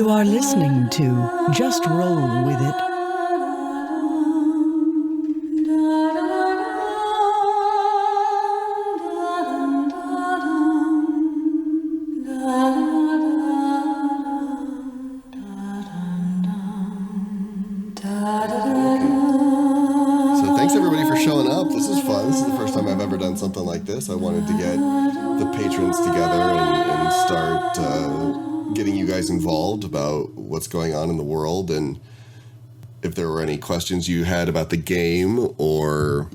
You are listening to Just Roll With It. Something like this. I wanted to get the patrons together and start getting you guys involved about what's going on in the world, and if there were any questions you had about the game or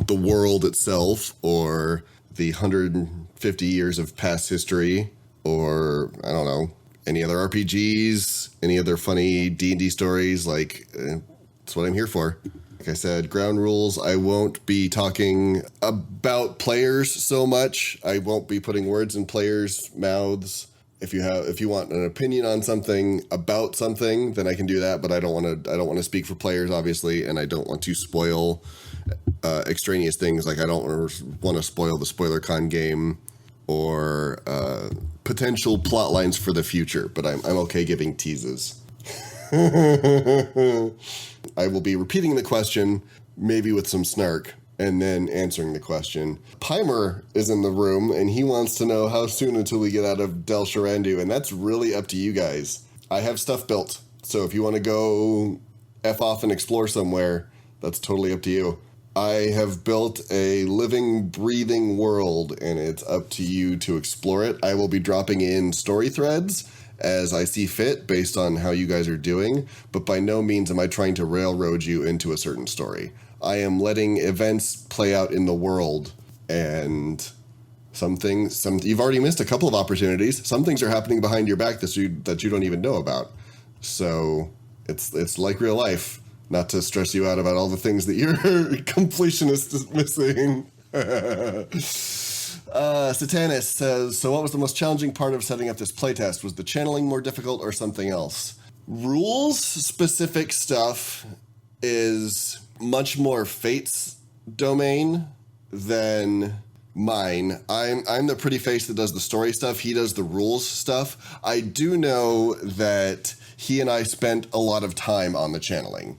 the world itself or the 150 years of past history, or I don't know, any other RPGs, any other funny D&D stories. That's what I'm here for. Like I said, ground rules, I won't be talking about players so much. I won't be putting words in players' mouths. If you want an opinion on something about something, then I can do that, but I don't want to speak for players, obviously, and I don't want to spoil extraneous things. Like I don't want to spoil the SpoilerCon game or potential plot lines for the future, but I'm okay giving teases. I will be repeating the question, maybe with some snark, and then answering the question. Pimer is in the room, and he wants to know how soon until we get out of Del Sharandu, and that's really up to you guys. I have stuff built, so if you want to go F off and explore somewhere, that's totally up to you. I have built a living, breathing world, and it's up to you to explore it. I will be dropping in story threads as I see fit based on how you guys are doing, but by no means am I trying to railroad you into a certain story. I am letting events play out in the world, and you've already missed a couple of opportunities. Some things are happening behind your back that you don't even know about. So it's like real life, not to stress you out about all the things that your completionist is missing. Satanis says, so what was the most challenging part of setting up this playtest? Was the channeling more difficult or something else? Rules-specific stuff is much more Fate's domain than mine. I'm the pretty face that does the story stuff. He does the rules stuff. I do know that he and I spent a lot of time on the channeling.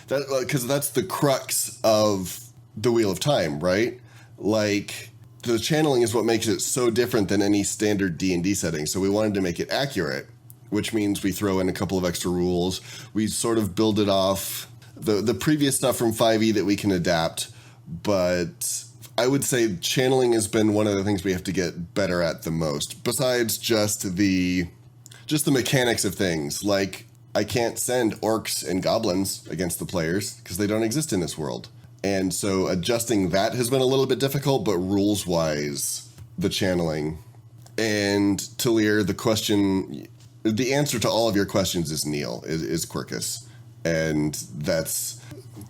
Because that's the crux of the Wheel of Time, right? Like, the channeling is what makes it so different than any standard D&D setting. So we wanted to make it accurate, which means we throw in a couple of extra rules. We sort of build it off the previous stuff from 5e that we can adapt. But I would say channeling has been one of the things we have to get better at the most, besides just the mechanics of things. Like, I can't send orcs and goblins against the players because they don't exist in this world. And so adjusting that has been a little bit difficult, but rules-wise, the channeling. And Talir, the answer to all of your questions is Neil, is Quirkus. And that's,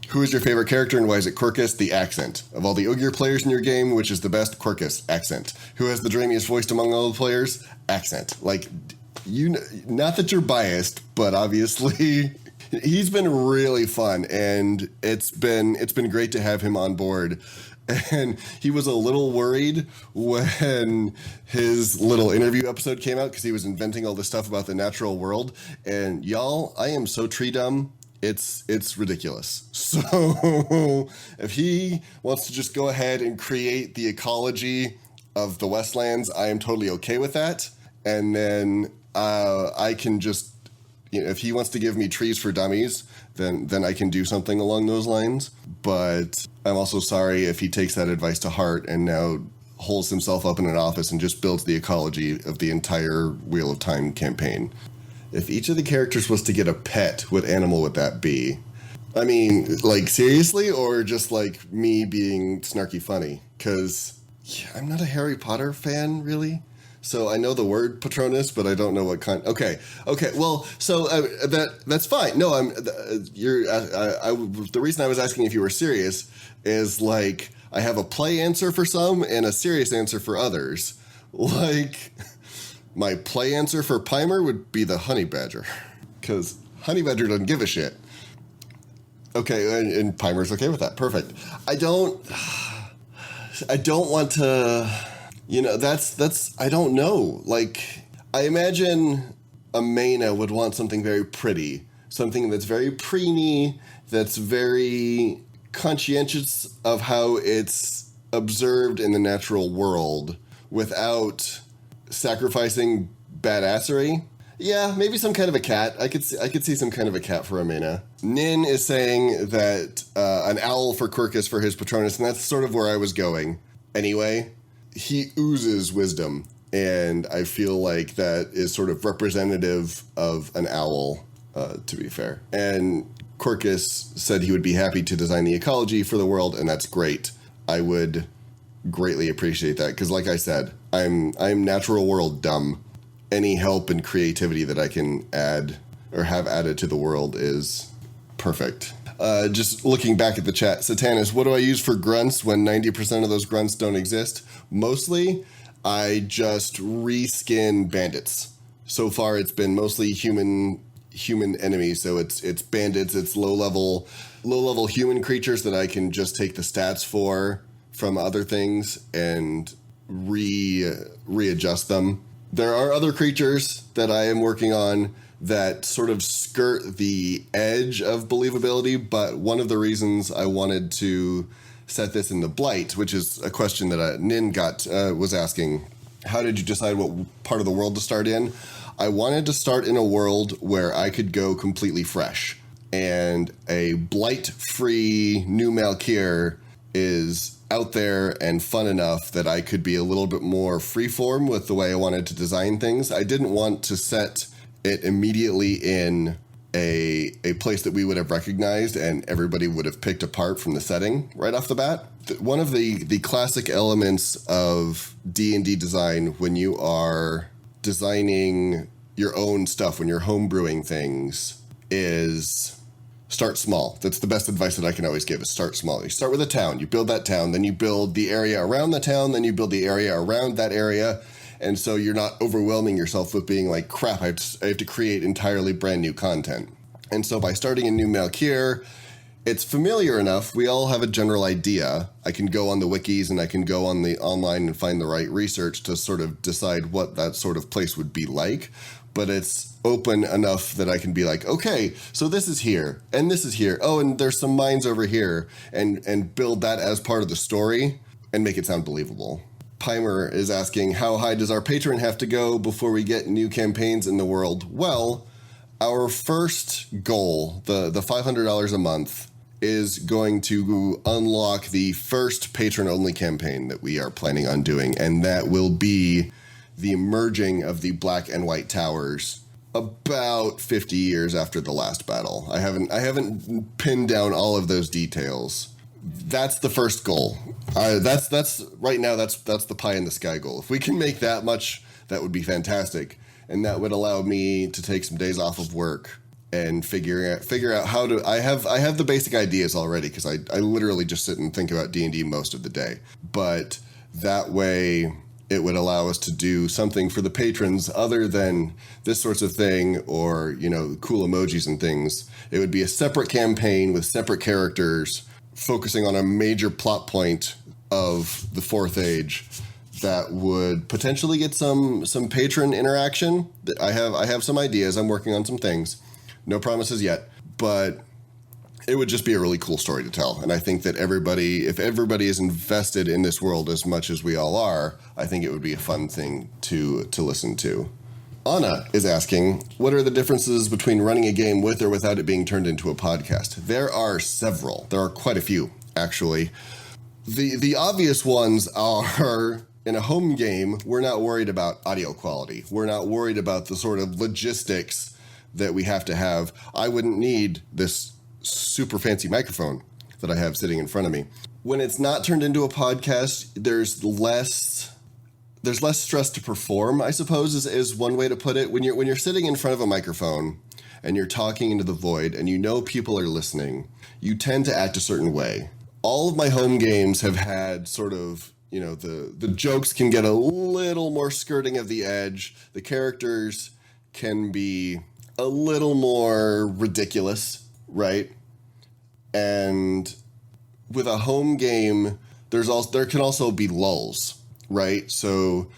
who is your favorite character and why is it Quirkus? The accent. Of all the Ogier players in your game, which is the best? Quirkus, accent. Who has the dreamiest voice among all the players? Accent. Like, not that you're biased, but obviously... He's been really fun, and it's been great to have him on board. And he was a little worried when his little interview episode came out because he was inventing all this stuff about the natural world. And y'all, I am so tree dumb. It's ridiculous. So if he wants to just go ahead and create the ecology of the Westlands, I am totally okay with that. And then I can just, if he wants to give me trees for dummies, then I can do something along those lines. But I'm also sorry if he takes that advice to heart and now holds himself up in an office and just builds the ecology of the entire Wheel of Time campaign. If each of the characters was to get a pet, what animal would that be? I mean, like, seriously? Or just, like, me being snarky funny? Because I'm not a Harry Potter fan, really. So I know the word Patronus, but I don't know what kind. Okay. Well, so that's fine. No, the reason I was asking if you were serious is, like, I have a play answer for some and a serious answer for others. Like, my play answer for Pimer would be the honey badger, because honey badger doesn't give a shit. Okay, and Pimer's okay with that. Perfect. I don't want to. That's I don't know. Like, I imagine a Maina would want something very pretty, something that's very preeny, that's very conscientious of how it's observed in the natural world without sacrificing badassery. Yeah, maybe some kind of a cat. I could see some kind of a cat for a Maina. Nin is saying that an owl for Quirkus for his Patronus, and that's sort of where I was going. Anyway, he oozes wisdom, and I feel like that is sort of representative of an owl, to be fair. And Quirkus said he would be happy to design the ecology for the world, and that's great. I would greatly appreciate that, because like I said, I'm natural world dumb. Any help and creativity that I can add or have added to the world is perfect. Just looking back at the chat, Satanis, what do I use for grunts when 90% of those grunts don't exist? Mostly, I just reskin bandits. So far, it's been mostly human enemies. So it's bandits, it's low level human creatures that I can just take the stats from other things and readjust them. There are other creatures that I am working on that sort of skirt the edge of believability, but one of the reasons I wanted to set this in the Blight, which is a question that Nin was asking, how did you decide what part of the world to start in? I wanted to start in a world where I could go completely fresh, and a Blight-free New Malkir is out there and fun enough that I could be a little bit more freeform with the way I wanted to design things. I didn't want to set it immediately in a place that we would have recognized and everybody would have picked apart from the setting right off the bat. One of the classic elements of D&D design when you are designing your own stuff, when you're homebrewing things, is start small. That's the best advice that I can always give, is start small. You start with a town, you build that town, then you build the area around the town, then you build the area around that area. And so you're not overwhelming yourself with being like, crap, I have to create entirely brand new content. And so by starting in New Malkir, it's familiar enough. We all have a general idea. I can go on the wikis and I can go on the online and find the right research to sort of decide what that sort of place would be like. But it's open enough that I can be like, okay, so this is here, and this is here. Oh, and there's some mines over here, and build that as part of the story and make it sound believable. Pimer is asking, how high does our patron have to go before we get new campaigns in the world? Well, our first goal, the $500 a month, is going to unlock the first patron-only campaign that we are planning on doing, and that will be the merging of the Black and White Towers about 50 years after the last battle. I haven't pinned down all of those details. That's the first goal. That's right now. That's the pie in the sky goal. If we can make that much, that would be fantastic, and that would allow me to take some days off of work and figure out how to. I have the basic ideas already, because I literally just sit and think about D&D most of the day. But that way, it would allow us to do something for the patrons other than this sorts of thing, or, cool emojis and things. It would be a separate campaign with separate characters focusing on a major plot point of the Fourth Age that would potentially get some patron interaction. I have some ideas. I'm working on some things. No promises yet, but it would just be a really cool story to tell. And I think that if everybody is invested in this world as much as we all are, I think it would be a fun thing to listen to. Anna is asking, what are the differences between running a game with or without it being turned into a podcast? There are several. There are quite a few, actually. The obvious ones are, in a home game, we're not worried about audio quality. We're not worried about the sort of logistics that we have to have. I wouldn't need this super fancy microphone that I have sitting in front of me. When it's not turned into a podcast, there's less stress to perform, I suppose, is one way to put it. When you're sitting in front of a microphone and you're talking into the void and people are listening, you tend to act a certain way. All of my home games have had sort of, the jokes can get a little more skirting of the edge. The characters can be a little more ridiculous, right? And with a home game, there can also be lulls, right? So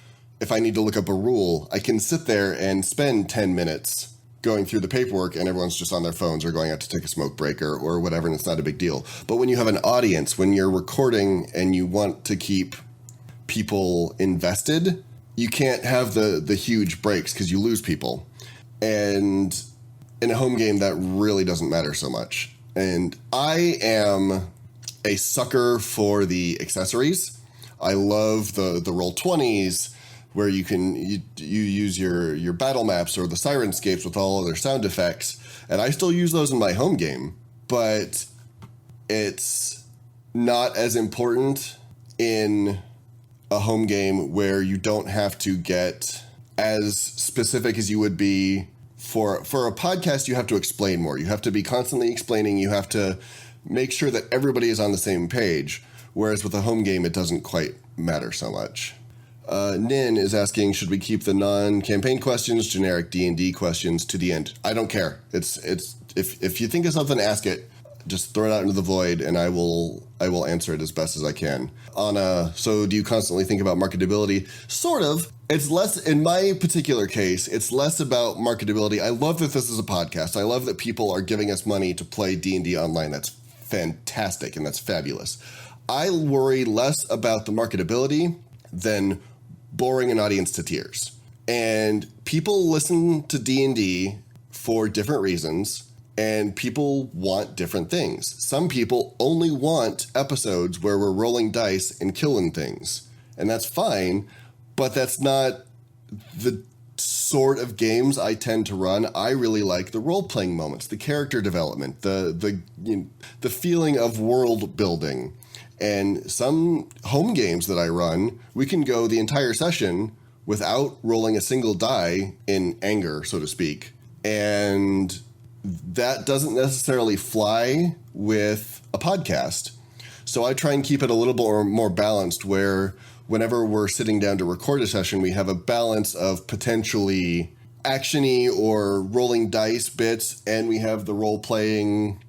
if I need to look up a rule, I can sit there and spend 10 minutes going through the paperwork and everyone's just on their phones or going out to take a smoke break or whatever, and it's not a big deal. But when you have an audience, when you're recording and you want to keep people invested, you can't have the huge breaks because you lose people. And in a home game, that really doesn't matter so much. And I am a sucker for the accessories. I love the Roll20s, where you use your battle maps or the Sirenscapes with all of their sound effects. And I still use those in my home game, but it's not as important in a home game where you don't have to get as specific as you would be for a podcast. You have to explain more. You have to be constantly explaining. You have to make sure that everybody is on the same page. Whereas with a home game, it doesn't quite matter so much. Nin is asking, should we keep the non-campaign questions, generic D&D questions to the end? I don't care. It's if you think of something, ask it. Just throw it out into the void, and I will answer it as best as I can. Anna, so do you constantly think about marketability? Sort of. It's less, in my particular case, it's less about marketability. I love that this is a podcast. I love that people are giving us money to play D&D online. That's fantastic, and that's fabulous. I worry less about the marketability than boring an audience to tears. And people listen to D&D for different reasons, and people want different things. Some people only want episodes where we're rolling dice and killing things, and that's fine, but that's not the sort of games I tend to run. I really like the role-playing moments, the character development, the feeling of world building. And some home games that I run, we can go the entire session without rolling a single die in anger, so to speak. And that doesn't necessarily fly with a podcast. So I try and keep it a little bit more balanced, where whenever we're sitting down to record a session, we have a balance of potentially action-y or rolling dice bits, and we have the role-playing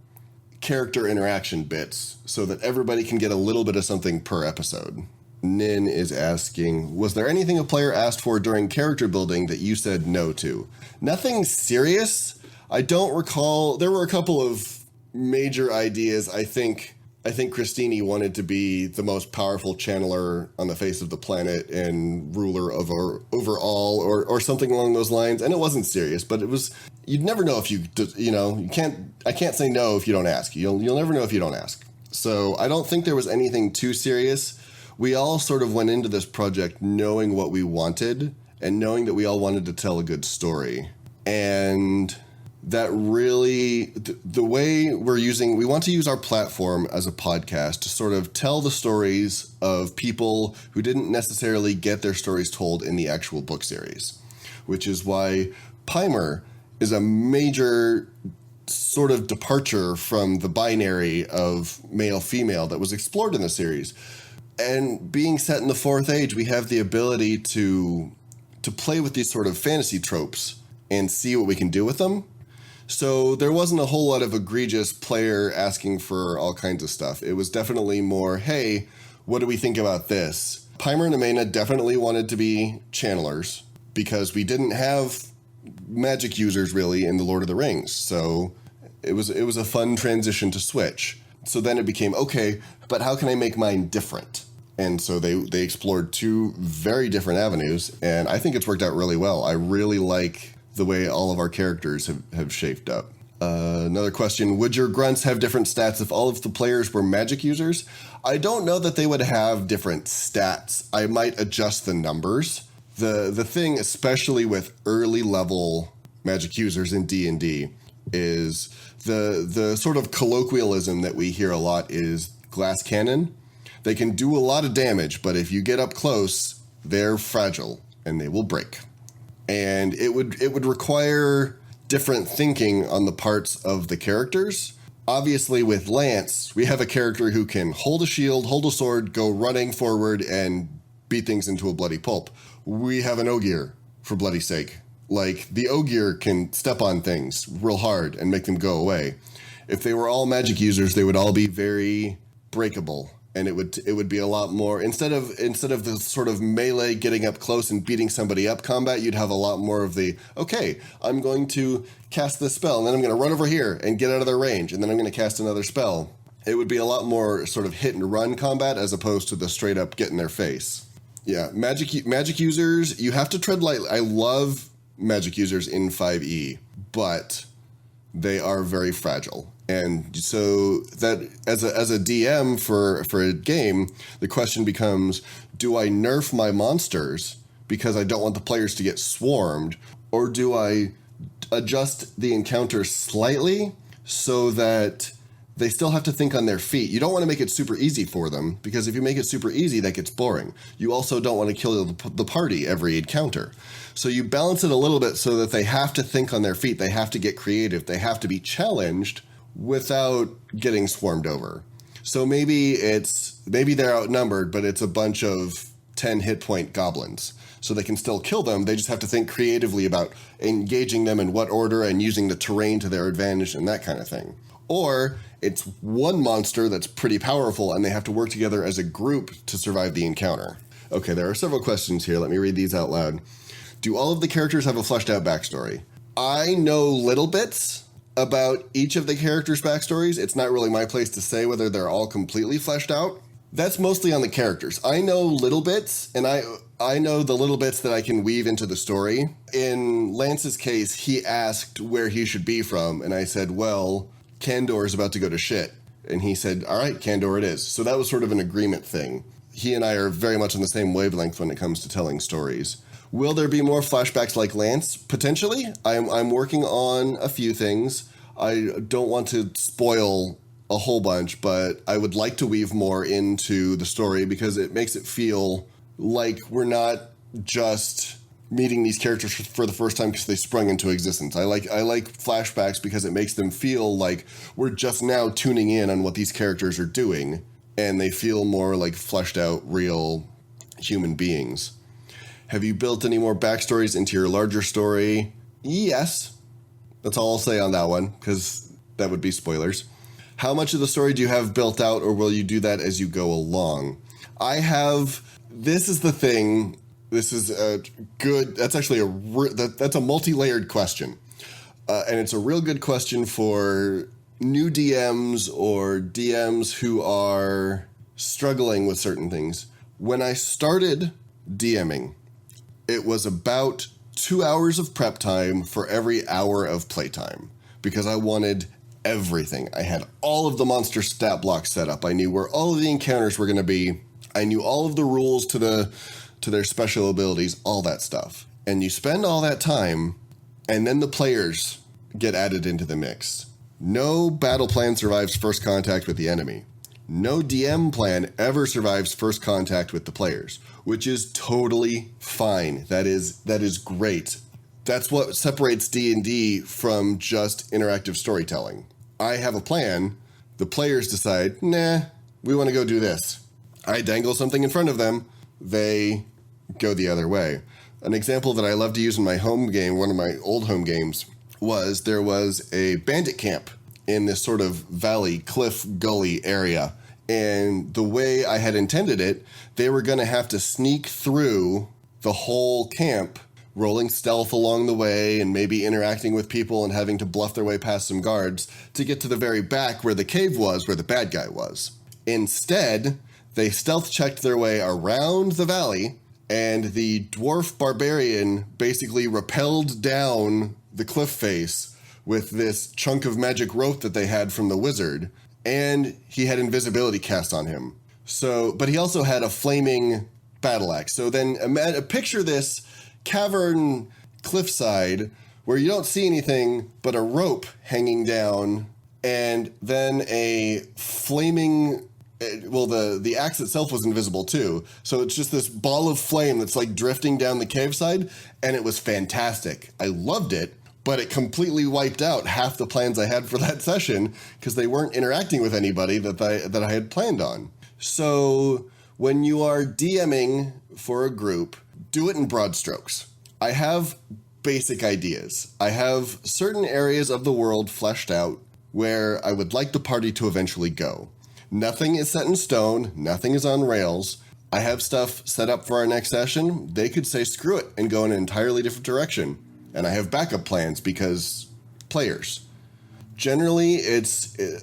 character interaction bits, so that everybody can get a little bit of something per episode. Nin is asking, was there anything a player asked for during character building that you said no to? Nothing serious. I don't recall. There were a couple of major ideas. I think Christine wanted to be the most powerful channeler on the face of the planet and ruler over all, or something along those lines. And it wasn't serious, but it was. You'd never know if you can't. I can't say no if you don't ask. You'll never know if you don't ask. So I don't think there was anything too serious. We all sort of went into this project knowing what we wanted and knowing that we all wanted to tell a good story. And that really, the way we want to use our platform as a podcast to sort of tell the stories of people who didn't necessarily get their stories told in the actual book series, which is why Pimer is a major sort of departure from the binary of male-female that was explored in the series. And being set in the Fourth Age, we have the ability to play with these sort of fantasy tropes and see what we can do with them. So there wasn't a whole lot of egregious player asking for all kinds of stuff. It was definitely more, hey, what do we think about this? Pimer and Amena definitely wanted to be channelers because we didn't have magic users really in the Lord of the Rings. So it was a fun transition to switch. So then it became, okay, but how can I make mine different? And so they explored two very different avenues, and I think it's worked out really well. I really like the way all of our characters have shaped up. Another question, would your grunts have different stats if all of the players were magic users? I don't know that they would have different stats. I might adjust the numbers. The thing, especially with early level magic users in D&D, is the sort of colloquialism that we hear a lot is glass cannon. They can do a lot of damage, but if you get up close, they're fragile and they will break. And it would require different thinking on the parts of the characters. Obviously, with Lance, we have a character who can hold a shield, hold a sword, go running forward, and beat things into a bloody pulp. We have an Ogier, for bloody sake. Like, the Ogier can step on things real hard and make them go away. If they were all magic users, they would all be very breakable. And it would be a lot more, instead of the sort of melee getting up close and beating somebody up combat, you'd have a lot more of the, okay, I'm going to cast this spell and then I'm going to run over here and get out of their range and then I'm going to cast another spell. It would be a lot more sort of hit and run combat as opposed to the straight up get in their face. Yeah, magic users, you have to tread lightly. I love magic users in 5e, but they are very fragile. And so that as a DM for a game, the question becomes, do I nerf my monsters because I don't want the players to get swarmed, or do I adjust the encounter slightly so that they still have to think on their feet? You don't want to make it super easy for them, because if you make it super easy, that gets boring. You also don't want to kill the party every encounter. So you balance it a little bit so that they have to think on their feet. They have to get creative. They have to be challenged without getting swarmed over. So maybe they're outnumbered, but it's a bunch of 10 hit point goblins. So they can still kill them. They just have to think creatively about engaging them in what order and using the terrain to their advantage and that kind of thing. Or it's one monster that's pretty powerful and they have to work together as a group to survive the encounter. Okay, there are several questions here. Let me read these out loud. Do all of the characters have a fleshed out backstory? I know little bits about each of the characters' backstories. It's not really my place to say whether they're all completely fleshed out. That's mostly on the characters. I know little bits, and I know the little bits that I can weave into the story. In Lance's case, he asked where he should be from, and I said, well, Kandor is about to go to shit. And he said, all right, Kandor it is. So that was sort of an agreement thing. He and I are very much on the same wavelength when it comes to telling stories. Will there be more flashbacks like Lance? Potentially. I'm working on a few things. I don't want to spoil a whole bunch, but I would like to weave more into the story because it makes it feel like we're not just meeting these characters for the first time because they sprung into existence. I like flashbacks because it makes them feel like we're just now tuning in on what these characters are doing, and they feel more like fleshed out, real human beings. Have you built any more backstories into your larger story? Yes. That's all I'll say on that one, because that would be spoilers. How much of the story do you have built out, or will you do that as you go along? This is the thing. This is that's actually that's a multi-layered question. And it's a real good question for new DMs or DMs who are struggling with certain things. When I started DMing, it was about 2 hours of prep time for every hour of playtime because I wanted everything. I had all of the monster stat blocks set up. I knew where all of the encounters were going to be. I knew all of the rules to their special abilities, all that stuff. And you spend all that time, and then the players get added into the mix. No battle plan survives first contact with the enemy. No DM plan ever survives first contact with the players, which is totally fine. That is great. That's what separates D&D from just interactive storytelling. I have a plan. The players decide, nah, we want to go do this. I dangle something in front of them. They go the other way. An example that I love to use in my home game, one of my old home games, was there was a bandit camp in this sort of valley, cliff, gully area. And the way I had intended it, they were going to have to sneak through the whole camp, rolling stealth along the way and maybe interacting with people and having to bluff their way past some guards to get to the very back where the cave was, where the bad guy was. Instead, they stealth checked their way around the valley, and the dwarf barbarian basically rappelled down the cliff face with this chunk of magic rope that they had from the wizard, and he had invisibility cast on him. So, but he also had a flaming battle axe. So then picture this cavern cliffside where you don't see anything but a rope hanging down, and then a flaming, well, the axe itself was invisible too. So it's just this ball of flame that's like drifting down the cave side, and it was fantastic. I loved it, but it completely wiped out half the plans I had for that session because they weren't interacting with anybody that I had planned on. So when you are DMing for a group, do it in broad strokes. I have basic ideas. I have certain areas of the world fleshed out where I would like the party to eventually go. Nothing is set in stone. Nothing is on rails. I have stuff set up for our next session. They could say screw it and go in an entirely different direction. And I have backup plans because players. Generally,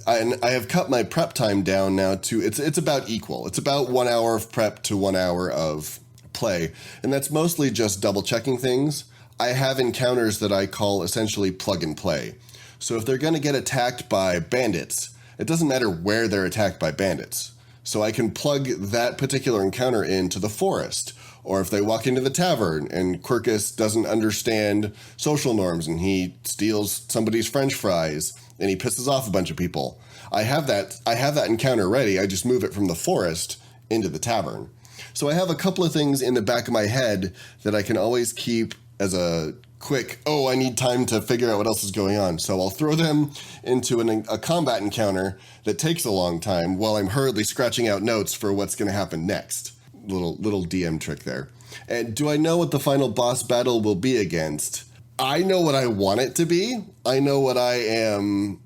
I have cut my prep time down now to, it's about equal. It's about 1 hour of prep to 1 hour of play. And that's mostly just double checking things. I have encounters that I call essentially plug and play. So if they're going to get attacked by bandits, it doesn't matter where they're attacked by bandits. So I can plug that particular encounter into the forest. Or if they walk into the tavern and Quirkus doesn't understand social norms and he steals somebody's French fries and he pisses off a bunch of people. I have that encounter ready. I just move it from the forest into the tavern. So I have a couple of things in the back of my head that I can always keep as a quick, I need time to figure out what else is going on. So I'll throw them into a combat encounter that takes a long time while I'm hurriedly scratching out notes for what's going to happen next. Little DM trick there. And do I know what the final boss battle will be against? I know what I want it to be. I know what I am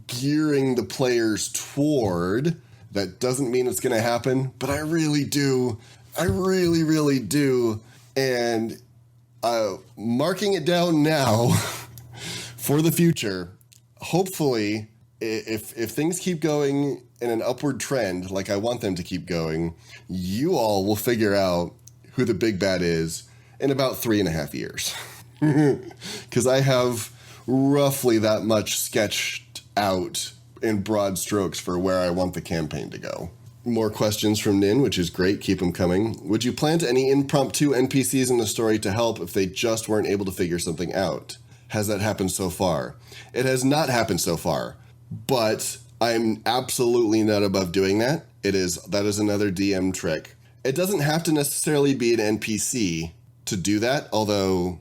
gearing the players toward. That doesn't mean it's going to happen, but I really do. I really, really do. And marking it down now for the future. Hopefully, if things keep going in an upward trend like I want them to keep going, you all will figure out who the big bad is in about 3.5 years. Because I have roughly that much sketched out in broad strokes for where I want the campaign to go. More questions from Nin, which is great. Keep them coming. Would you plant any impromptu NPCs in the story to help if they just weren't able to figure something out? Has that happened so far? It has not happened so far, but I'm absolutely not above doing that. That is another DM trick. It doesn't have to necessarily be an NPC to do that, although,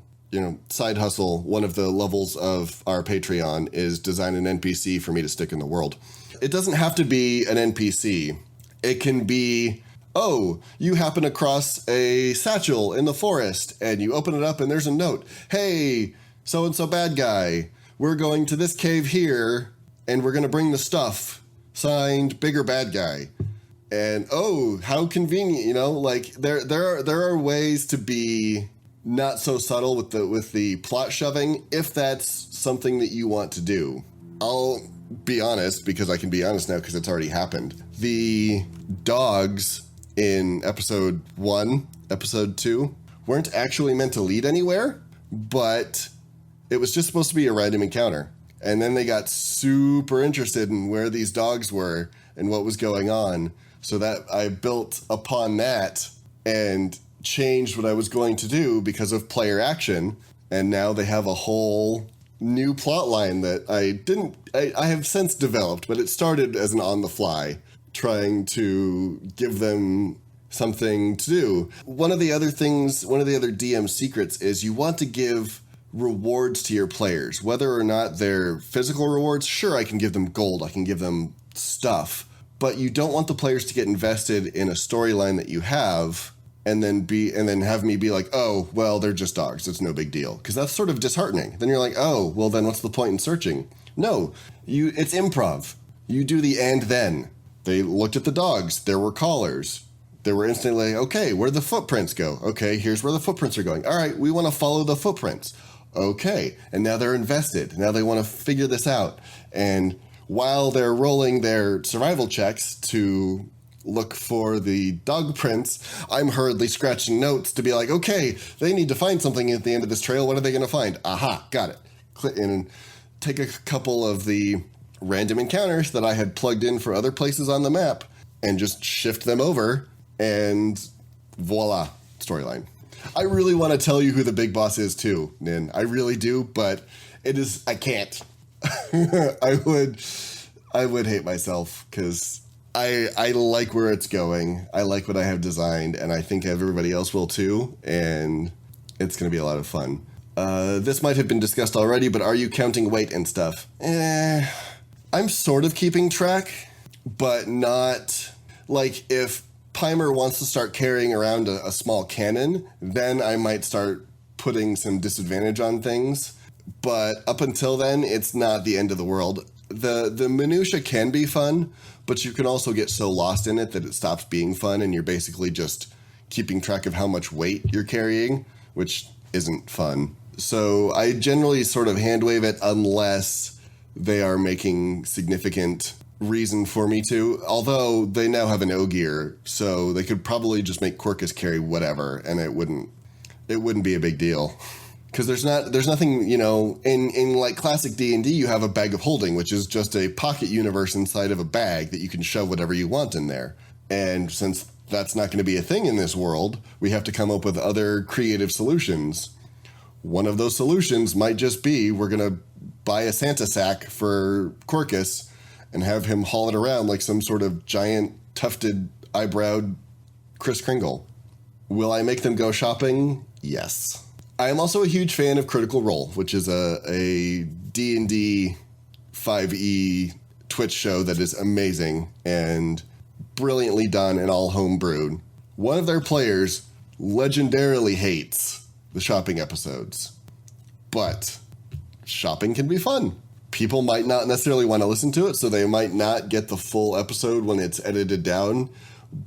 side hustle, one of the levels of our Patreon is design an NPC for me to stick in the world. It doesn't have to be an NPC. It can be, you happen across a satchel in the forest and you open it up and there's a note. Hey, so-and-so bad guy, we're going to this cave here and we're going to bring the stuff. Signed, bigger bad guy. And, how convenient, there are ways to be not so subtle with the plot shoving if that's something that you want to do. I'll be honest, because I can be honest now because it's already happened. The dogs in episode 1, episode 2 weren't actually meant to lead anywhere, but it was just supposed to be a random encounter. And then they got super interested in where these dogs were and what was going on. So that I built upon that and changed what I was going to do because of player action. And now they have a whole new plot line that I have since developed, but it started as an on the fly, trying to give them something to do. One of the other DM secrets is you want to give rewards to your players, whether or not they're physical rewards. Sure, I can give them gold, I can give them stuff, but you don't want the players to get invested in a storyline that you have and then have me be like, they're just dogs, it's no big deal. Because that's sort of disheartening. Then you're like, then what's the point in searching? No, it's improv. You do the and then. They looked at the dogs, there were collars. They were instantly like, okay, where do the footprints go? Okay, here's where the footprints are going. All right, we want to follow the footprints. Okay, and now they're invested. Now they want to figure this out. And while they're rolling their survival checks to look for the dog prints, I'm hurriedly scratching notes to be like, okay, they need to find something at the end of this trail. What are they going to find? Aha, got it. Click in and take a couple of the random encounters that I had plugged in for other places on the map and just shift them over, and voila, storyline. I really want to tell you who the big boss is too, Nin. I really do, but I can't. I would hate myself because I like where it's going. I like what I have designed, and I think everybody else will too, and it's going to be a lot of fun. This might have been discussed already, but are you counting weight and stuff? I'm sort of keeping track, but not... Like, if Pimer wants to start carrying around a small cannon, then I might start putting some disadvantage on things. But up until then, it's not the end of the world. the minutia can be fun, but you can also get so lost in it that it stops being fun, and you're basically just keeping track of how much weight you're carrying, which isn't fun. So I generally sort of hand wave it unless they are making significant reason for me to, although they now have an Ogier, so they could probably just make Quirkus carry whatever, and it wouldn't be a big deal. Because there's nothing, in like classic D&D, you have a bag of holding, which is just a pocket universe inside of a bag that you can shove whatever you want in there. And since that's not going to be a thing in this world, we have to come up with other creative solutions. One of those solutions might just be we're going to buy a Santa sack for Quirkus and have him haul it around like some sort of giant tufted eyebrowed Kris Kringle. Will I make them go shopping? Yes. I am also a huge fan of Critical Role, which is a D&D 5e Twitch show that is amazing and brilliantly done and all homebrewed. One of their players legendarily hates the shopping episodes, but shopping can be fun. People might not necessarily want to listen to it, so they might not get the full episode when it's edited down,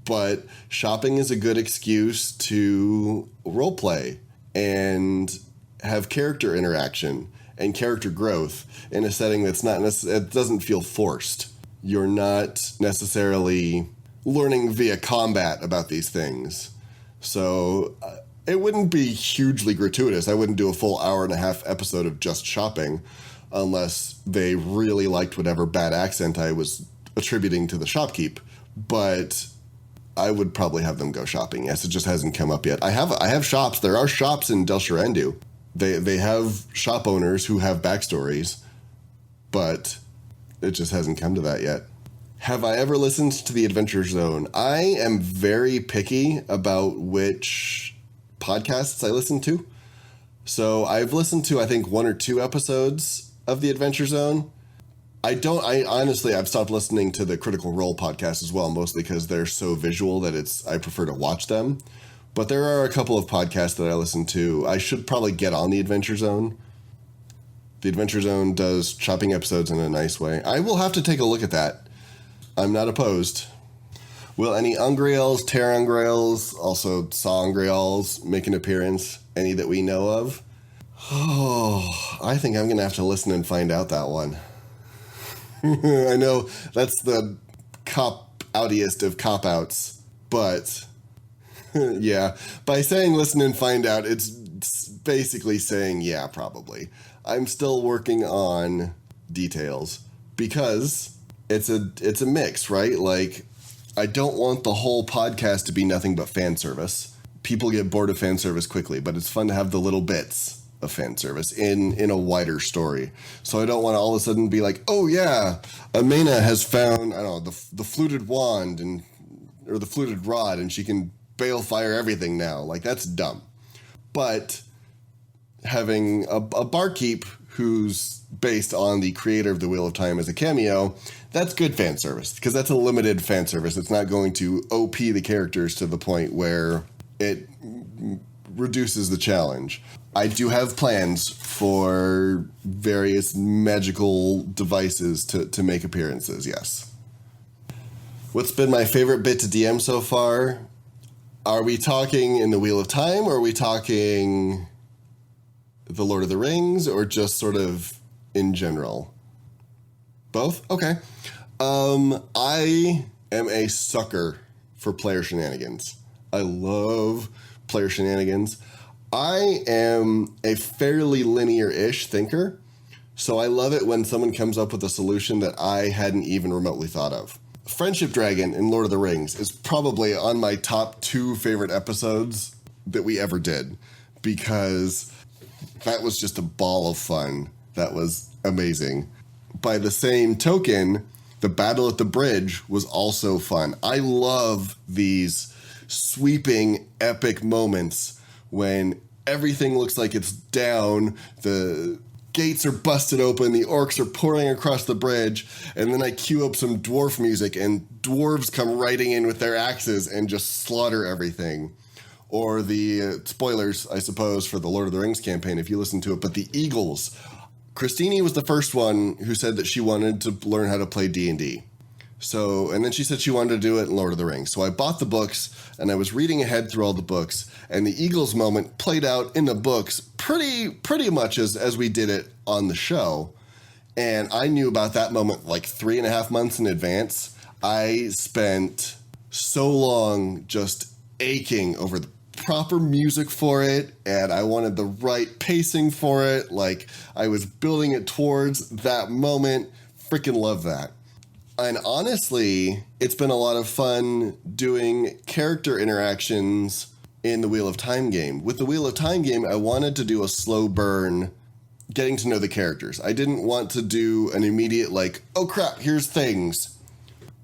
but shopping is a good excuse to roleplay and have character interaction and character growth in a setting that's not it doesn't feel forced. You're not necessarily learning via combat about these things. So it wouldn't be hugely gratuitous. I wouldn't do a full hour-and-a-half episode of just shopping unless they really liked whatever bad accent I was attributing to the shopkeep. But I would probably have them go shopping. Yes, it just hasn't come up yet. I have shops. There are shops in Del Sharandu. They have shop owners who have backstories, but it just hasn't come to that yet. Have I ever listened to the Adventure Zone? I am very picky about which podcasts I listen to. So I've listened to, I think, 1 or 2 episodes of the Adventure Zone. I've stopped listening to the Critical Role podcast as well, mostly because they're so visual that I prefer to watch them. But there are a couple of podcasts that I listen to. I should probably get on the Adventure Zone. The Adventure Zone does shopping episodes in a nice way. I will have to take a look at that. I'm not opposed. Will any Ungreals, Terrangreals, also Songreals make an appearance? Any that we know of? Oh, I think I'm going to have to listen and find out that one. I know that's the cop-outiest of cop-outs, but yeah, by saying listen and find out, it's basically saying yeah, probably. I'm still working on details because it's a mix, right? Like, I don't want the whole podcast to be nothing but fan service. People get bored of fan service quickly, but it's fun to have the little bits of fan service in a wider story. So I don't want to all of a sudden be like, oh yeah, Amena has found, I don't know, the fluted wand or the fluted rod, and she can balefire everything now. Like, that's dumb. But having a barkeep who's based on the creator of the Wheel of Time as a cameo, that's good fan service, because that's a limited fan service. It's not going to OP the characters to the point where it reduces the challenge. I do have plans for various magical devices to make appearances, yes. What's been my favorite bit to DM so far? Are we talking in the Wheel of Time, or are we talking the Lord of the Rings, or just sort of in general? Both? Okay. I am a sucker for player shenanigans. I love player shenanigans. I am a fairly linear-ish thinker, so I love it when someone comes up with a solution that I hadn't even remotely thought of. Friendship Dragon in Lord of the Rings is probably on my top 2 favorite episodes that we ever did, because that was just a ball of fun. That was amazing. By the same token, the battle at the bridge was also fun. I love these sweeping, epic moments when everything looks like it's down, the gates are busted open, the orcs are pouring across the bridge, and then I cue up some dwarf music, and dwarves come riding in with their axes and just slaughter everything. Or the spoilers, I suppose, for the Lord of the Rings campaign, if you listen to it, but the eagles Christine was the first one who said that she wanted to learn how to play D&D. So, and then she said she wanted to do it in Lord of the Rings. So I bought the books, and I was reading ahead through all the books, and the Eagles moment played out in the books pretty much as we did it on the show. And I knew about that moment like 3.5 months in advance. I spent so long just aching over the proper music for it, and I wanted the right pacing for it. Like, I was building it towards that moment. Freaking love that. And honestly, it's been a lot of fun doing character interactions in the Wheel of Time game. With the Wheel of Time game, I wanted to do a slow burn getting to know the characters. I didn't want to do an immediate like, oh crap, here's things.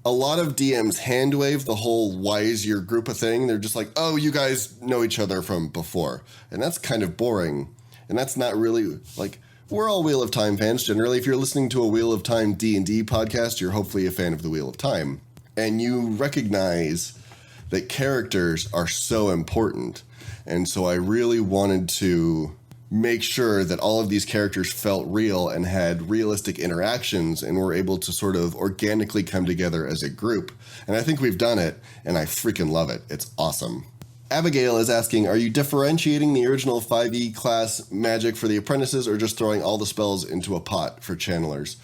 A lot of DMs hand wave the whole why is your group a thing. They're just like, oh, you guys know each other from before. And that's kind of boring. And that's not really like, we're all Wheel of Time fans. Generally, if you're listening to a Wheel of Time D&D podcast, you're hopefully a fan of the Wheel of Time. And you recognize that characters are so important. And so I really wanted to make sure that all of these characters felt real and had realistic interactions and were able to sort of organically come together as a group. And I think we've done it, and I freaking love it. It's awesome. Abigail is asking, are you differentiating the original 5e class magic for the apprentices or just throwing all the spells into a pot for channelers?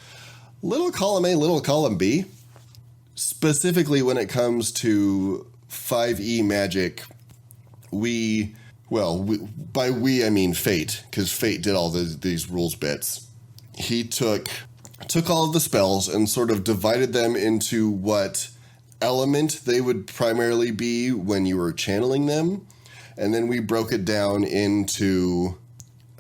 Little column A, little column B. Specifically when it comes to 5e magic, by we I mean Fate, because Fate did all these rules bits. He took all of the spells and sort of divided them into what element they would primarily be when you were channeling them, and then we broke it down into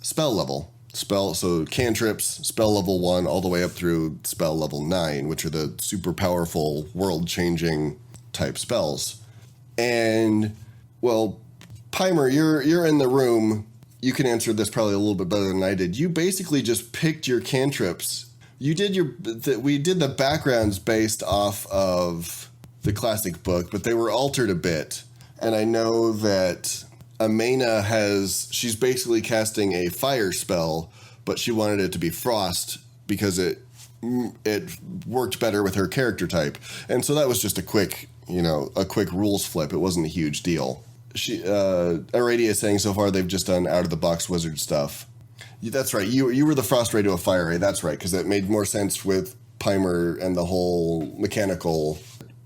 spell level. So cantrips, spell level 1, all the way up through spell level 9, which are the super powerful, world-changing type spells. And, well, Pimer, you're in the room. You can answer this probably a little bit better than I did. You basically just picked your cantrips. We did the backgrounds based off of the classic book, but they were altered a bit. And I know that Amena she's basically casting a fire spell, but she wanted it to be frost because it worked better with her character type. And so that was just a quick rules flip. It wasn't a huge deal. Aradia is saying so far they've just done out-of-the-box wizard stuff. That's right. You were the frost ray to a fire ray. That's right, because it made more sense with Pimer and the whole mechanical.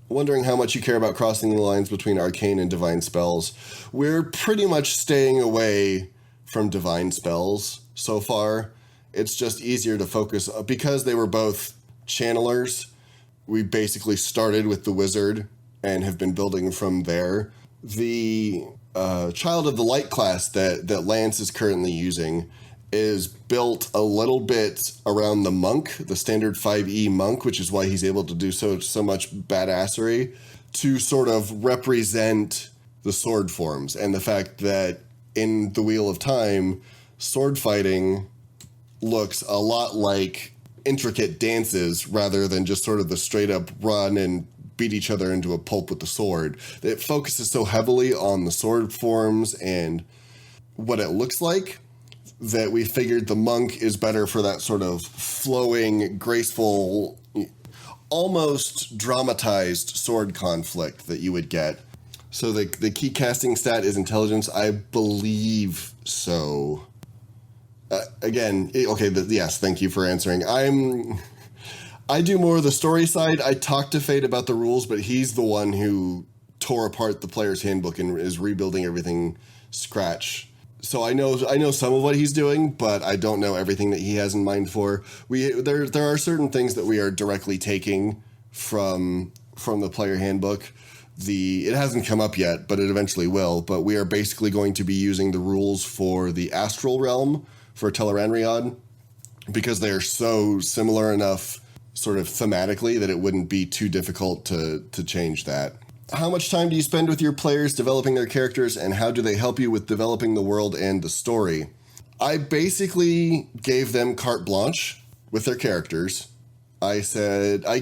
Wondering how much you care about crossing the lines between arcane and divine spells. We're pretty much staying away from divine spells so far. It's just easier to focus because they were both channelers. We basically started with the wizard and have been building from there. The Child of the Light class that Lance is currently using is built a little bit around the monk, the standard 5e monk, which is why he's able to do so much badassery to sort of represent the sword forms and the fact that in the Wheel of Time, sword fighting looks a lot like intricate dances rather than just sort of the straight up run and beat each other into a pulp with the sword. It focuses so heavily on the sword forms and what it looks like that we figured the monk is better for that sort of flowing, graceful, almost dramatized sword conflict that you would get. So the key casting stat is intelligence. I believe so. Yes, thank you for answering. I do more of the story side. I talked to Fate about the rules, but he's the one who tore apart the player's handbook and is rebuilding everything scratch. So I know some of what he's doing, but I don't know everything that he has in mind for. There are certain things that we are directly taking from the player handbook. It hasn't come up yet, but it eventually will. But we are basically going to be using the rules for the astral realm for Tel'aran'rhiod because they are so similar enough sort of thematically that it wouldn't be too difficult to change that. How much time do you spend with your players developing their characters, and how do they help you with developing the world and the story? I basically gave them carte blanche with their characters. I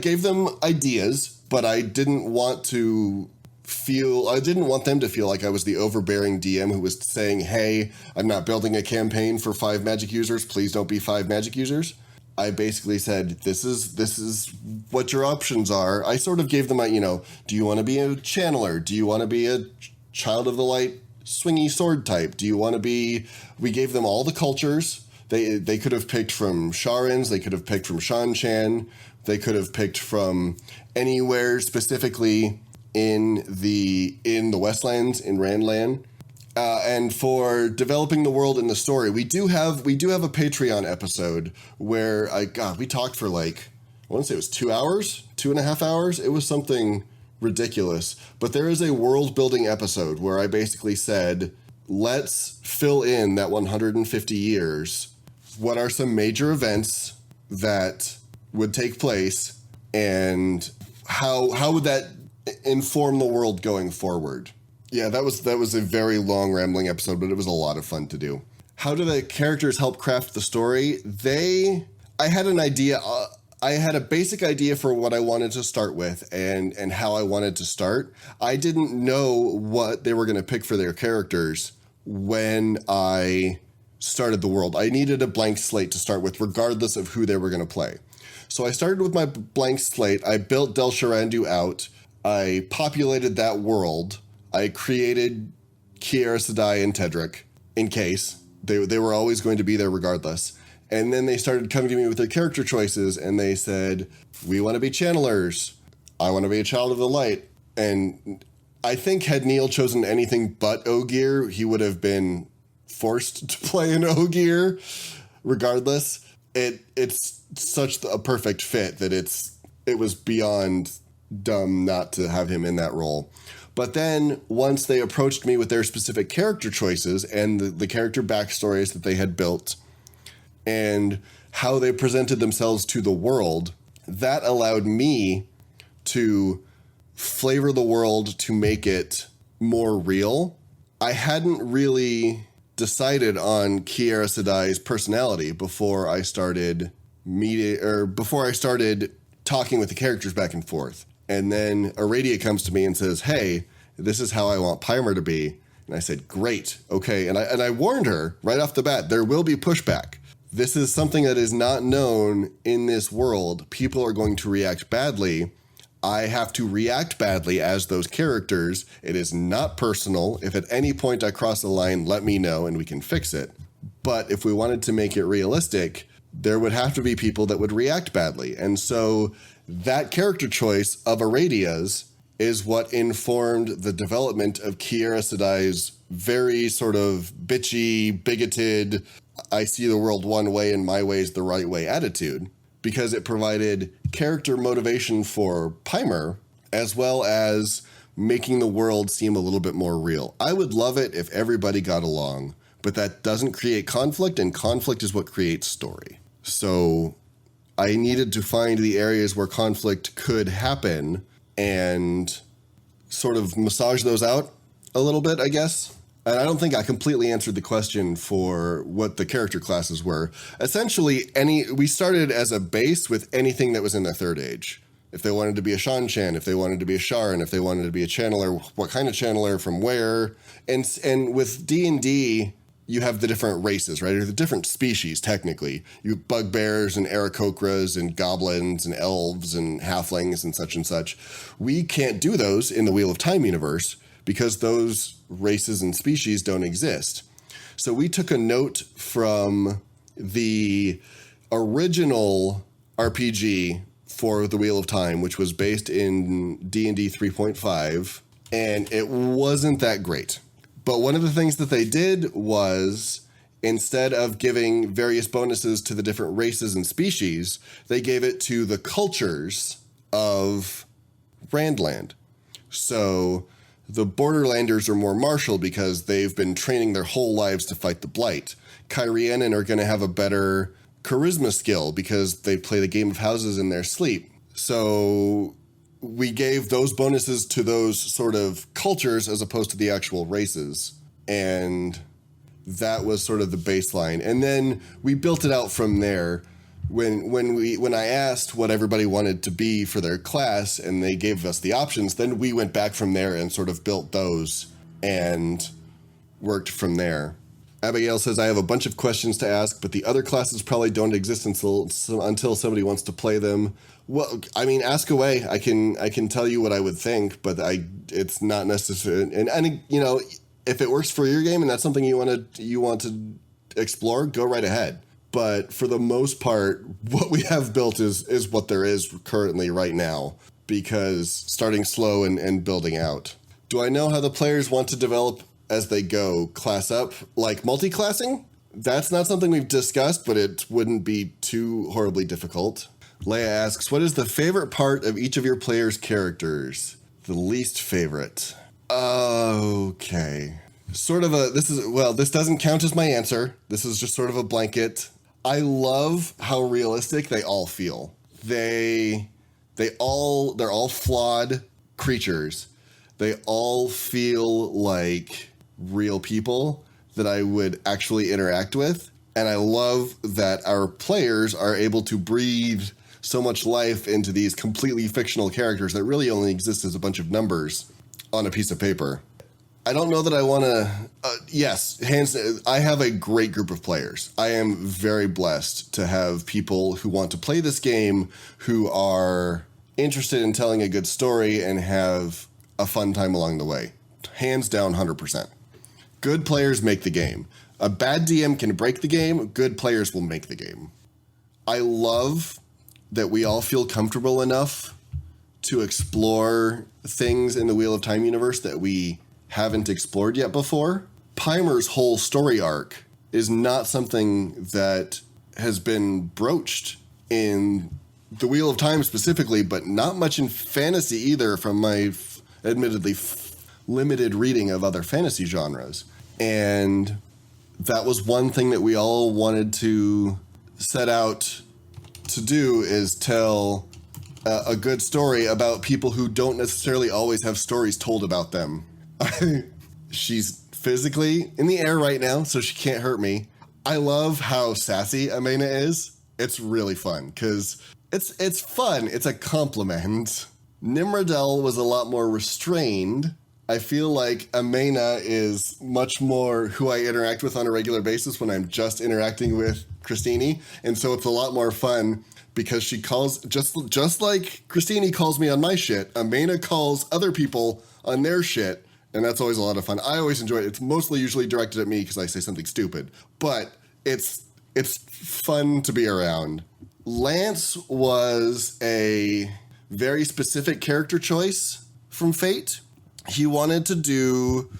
gave them ideas, but I didn't want to didn't want them to feel like I was the overbearing DM who was saying, hey, I'm not building a campaign for 5 magic users. Please don't be 5 magic users. I basically said, this is what your options are. I sort of gave them do you want to be a channeler? Do you want to be a child of the light swingy sword type? Do you want to be... We gave them all the cultures. They could have picked from Sharans. They could have picked from Shan-Chan. They could have picked from anywhere, specifically in the Westlands, in Randland. And for developing the world and the story, we do have a Patreon episode where we talked for I want to say it was 2.5 hours. It was something ridiculous. But there is a world building episode where I basically said, let's fill in that 150 years. What are some major events that would take place, and how would that inform the world going forward? Yeah, that was a very long, rambling episode, but it was a lot of fun to do. How do the characters help craft the story? I had an idea. I had a basic idea for what I wanted to start with and how I wanted to start. I didn't know what they were going to pick for their characters when I started the world. I needed a blank slate to start with, regardless of who they were going to play. So I started with my blank slate. I built Del Sharandu out. I populated that world. I created Kiera, Sedai, and Tedric in case. They were always going to be there regardless. And then they started coming to me with their character choices, and they said, we want to be channelers. I want to be a child of the light. And I think had Neil chosen anything but Ogier, he would have been forced to play an Ogier regardless. It's such a perfect fit that it was beyond dumb not to have him in that role. But then once they approached me with their specific character choices and the character backstories that they had built and how they presented themselves to the world, that allowed me to flavor the world to make it more real. I hadn't really decided on Kiera Sedai's personality before I started talking with the characters back and forth. And then Aradia comes to me and says, hey, this is how I want Pymer to be. And I said, great, okay. And I warned her right off the bat, there will be pushback. This is something that is not known in this world. People are going to react badly. I have to react badly as those characters. It is not personal. If at any point I cross the line, let me know and we can fix it. But if we wanted to make it realistic, there would have to be people that would react badly. And so that character choice of Aradia's is what informed the development of Kiera Sedai's very sort of bitchy, bigoted, I see the world one way and my way is the right way attitude, because it provided character motivation for Pymer as well as making the world seem a little bit more real. I would love it if everybody got along, but that doesn't create conflict, and conflict is what creates story. So I needed to find the areas where conflict could happen and sort of massage those out a little bit, I guess. And I don't think I completely answered the question for what the character classes were. Essentially, we started as a base with anything that was in the Third Age. If they wanted to be a Shan-Chan, if they wanted to be a Sharan, if they wanted to be a channeler, what kind of channeler, from where. And with D&D, you have the different races, right? Or the different species, technically. You have bugbears and aarakocras and goblins and elves and halflings and such. We can't do those in the Wheel of Time universe because those races and species don't exist. So we took a note from the original RPG for the Wheel of Time, which was based in D&D 3.5, and it wasn't that great. But one of the things that they did was, instead of giving various bonuses to the different races and species, they gave it to the cultures of Randland. So the Borderlanders are more martial because they've been training their whole lives to fight the Blight. Kyrianan are going to have a better charisma skill because they play the game of houses in their sleep. So we gave those bonuses to those sort of cultures as opposed to the actual races. And that was sort of the baseline. And then we built it out from there When I asked what everybody wanted to be for their class and they gave us the options, then we went back from there and sort of built those and worked from there. Abigail says, I have a bunch of questions to ask, but the other classes probably don't exist until somebody wants to play them. Well, I mean, ask away. I can tell you what I would think, but it's not necessary. And you know, if it works for your game and that's something you want to explore, go right ahead. But for the most part, what we have built is what there is currently right now, because starting slow and building out. Do I know how the players want to develop as they go? Class up, like multi-classing? That's not something we've discussed, but it wouldn't be too horribly difficult. Leia asks, what is the favorite part of each of your players' characters? The least favorite. Okay. This doesn't count as my answer. This is just sort of a blanket. I love how realistic they all feel. They're all flawed creatures. They all feel like real people that I would actually interact with. And I love that our players are able to breathe so much life into these completely fictional characters that really only exist as a bunch of numbers on a piece of paper. I don't know that I want to... yes, I have a great group of players. I am very blessed to have people who want to play this game, who are interested in telling a good story and have a fun time along the way. Hands down, 100%. Good players make the game. A bad DM can break the game. Good players will make the game. I love that we all feel comfortable enough to explore things in the Wheel of Time universe that we haven't explored yet before. Pimer's whole story arc is not something that has been broached in the Wheel of Time specifically, but not much in fantasy either from my admittedly limited reading of other fantasy genres. And that was one thing that we all wanted to set out to do, is tell a good story about people who don't necessarily always have stories told about them. She's physically in the air right now, so she can't hurt me. I love how sassy Amena is. It's really fun because it's fun. It's a compliment. Nimrodel was a lot more restrained. I feel like Amena is much more who I interact with on a regular basis when I'm just interacting with Christine, and so it's a lot more fun because she calls, just like Christine calls me on my shit, Amena calls other people on their shit. And that's always a lot of fun. I always enjoy it. It's mostly usually directed at me because I say something stupid. But it's fun to be around. Lance was a very specific character choice from Fate. He wanted to do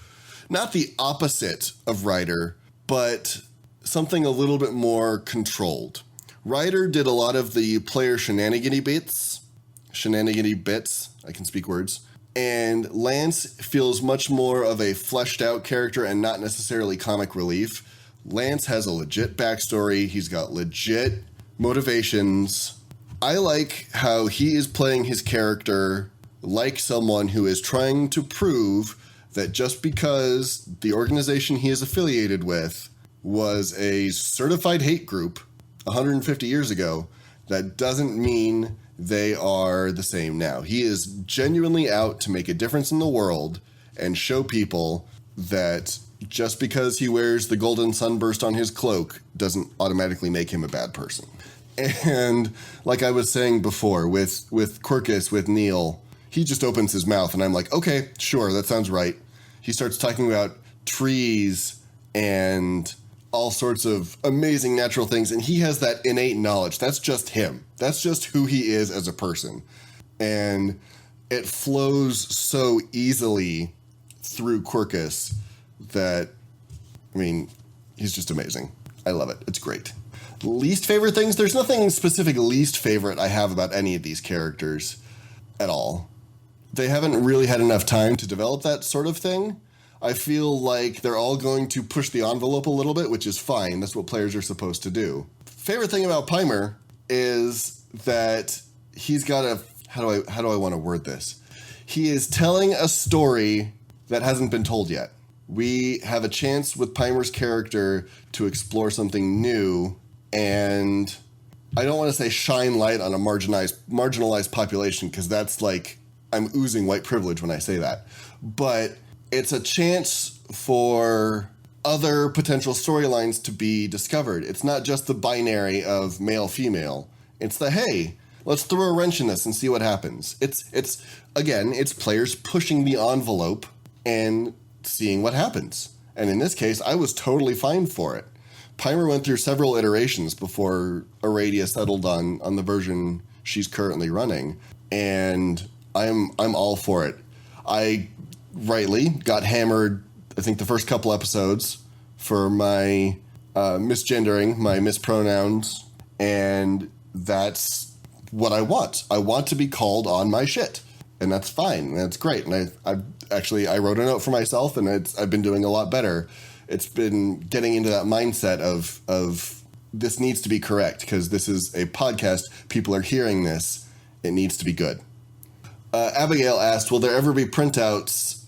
not the opposite of Ryder, but something a little bit more controlled. Ryder did a lot of the player shenanigans bits. I can speak words. And Lance feels much more of a fleshed out character and not necessarily comic relief. Lance has a legit backstory. He's got legit motivations. I like how he is playing his character like someone who is trying to prove that just because the organization he is affiliated with was a certified hate group 150 years ago, that doesn't mean they are the same now. He is genuinely out to make a difference in the world and show people that just because he wears the golden sunburst on his cloak doesn't automatically make him a bad person. And like I was saying before, with Quirkus, with Neil, he just opens his mouth and I'm like, okay, sure, that sounds right. He starts talking about trees and all sorts of amazing natural things, and he has that innate knowledge. That's just him. That's just who he is as a person. And it flows so easily through Quirkus that, I mean, he's just amazing. I love it. It's great. Least favorite things? There's nothing specific least favorite I have about any of these characters at all. They haven't really had enough time to develop that sort of thing. I feel like they're all going to push the envelope a little bit, which is fine. That's what players are supposed to do. Favorite thing about Pimer is that he's got a... How do I want to word this? He is telling a story that hasn't been told yet. We have a chance with Pimer's character to explore something new, and I don't want to say shine light on a marginalized population, because that's like, I'm oozing white privilege when I say that. But it's a chance for other potential storylines to be discovered. It's not just the binary of male-female. It's the, hey, let's throw a wrench in this and see what happens. It's again, it's players pushing the envelope and seeing what happens. And in this case, I was totally fine for it. Pimer went through several iterations before Aradia settled on the version she's currently running, and I'm all for it. I rightly got hammered, I think, the first couple episodes for my misgendering, my mispronouns, and that's what I want. I want to be called on my shit, and that's fine. That's great. And I wrote a note for myself, and I've been doing a lot better. It's been getting into that mindset of this needs to be correct, because this is a podcast. People are hearing this. It needs to be good. Abigail asked, will there ever be printouts,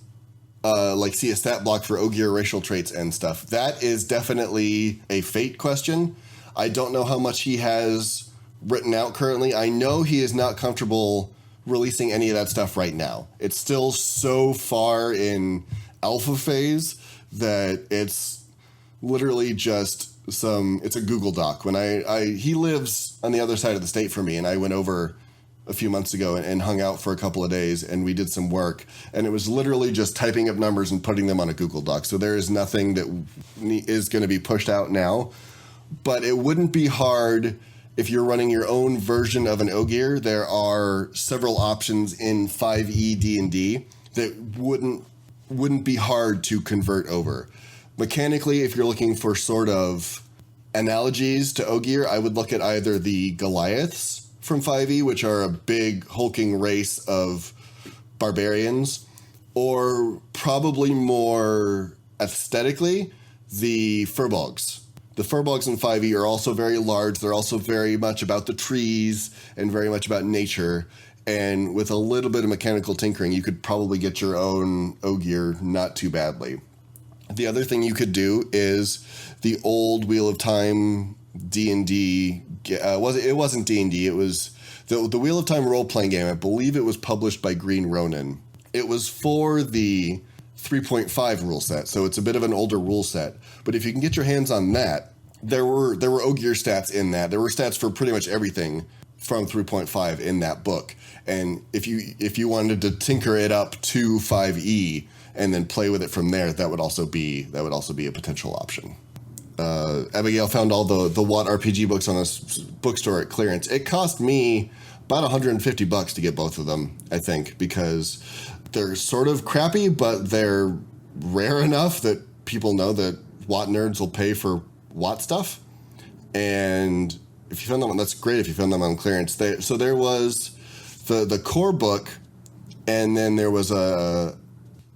like see a stat block for Ogier racial traits and stuff? That is definitely a fate question. I don't know how much he has written out currently. I know he is not comfortable releasing any of that stuff right now. It's still so far in alpha phase that it's literally just it's a Google Doc. When he lives on the other side of the state from me, and I went over a few months ago and hung out for a couple of days, and we did some work, and it was literally just typing up numbers and putting them on a Google Doc. So there is nothing that is going to be pushed out now, but it wouldn't be hard if you're running your own version of an Ogier. There are several options in 5e D&D that wouldn't be hard to convert over. Mechanically, if you're looking for sort of analogies to Ogier, I would look at either the Goliaths from 5e, which are a big hulking race of barbarians, or probably more aesthetically, the Furbolgs. The Furbolgs in 5e are also very large. They're also very much about the trees and very much about nature. And with a little bit of mechanical tinkering, you could probably get your own Ogier not too badly. The other thing you could do is the old Wheel of Time D&D. It wasn't D&D. It was the Wheel of Time role-playing game. I believe it was published by Green Ronin. It was for the 3.5 rule set, so it's a bit of an older rule set. But if you can get your hands on that, there were Ogier stats in that. There were stats for pretty much everything from 3.5 in that book. And if you wanted to tinker it up to 5e and then play with it from there, that would also be a potential option. Abigail found all the Watt RPG books on a bookstore at clearance. It cost me about $150 to get both of them, I think, because they're sort of crappy, but they're rare enough that people know that Watt nerds will pay for Watt stuff. And if you found them, that's great if you found them on clearance. So there was the core book, and then there was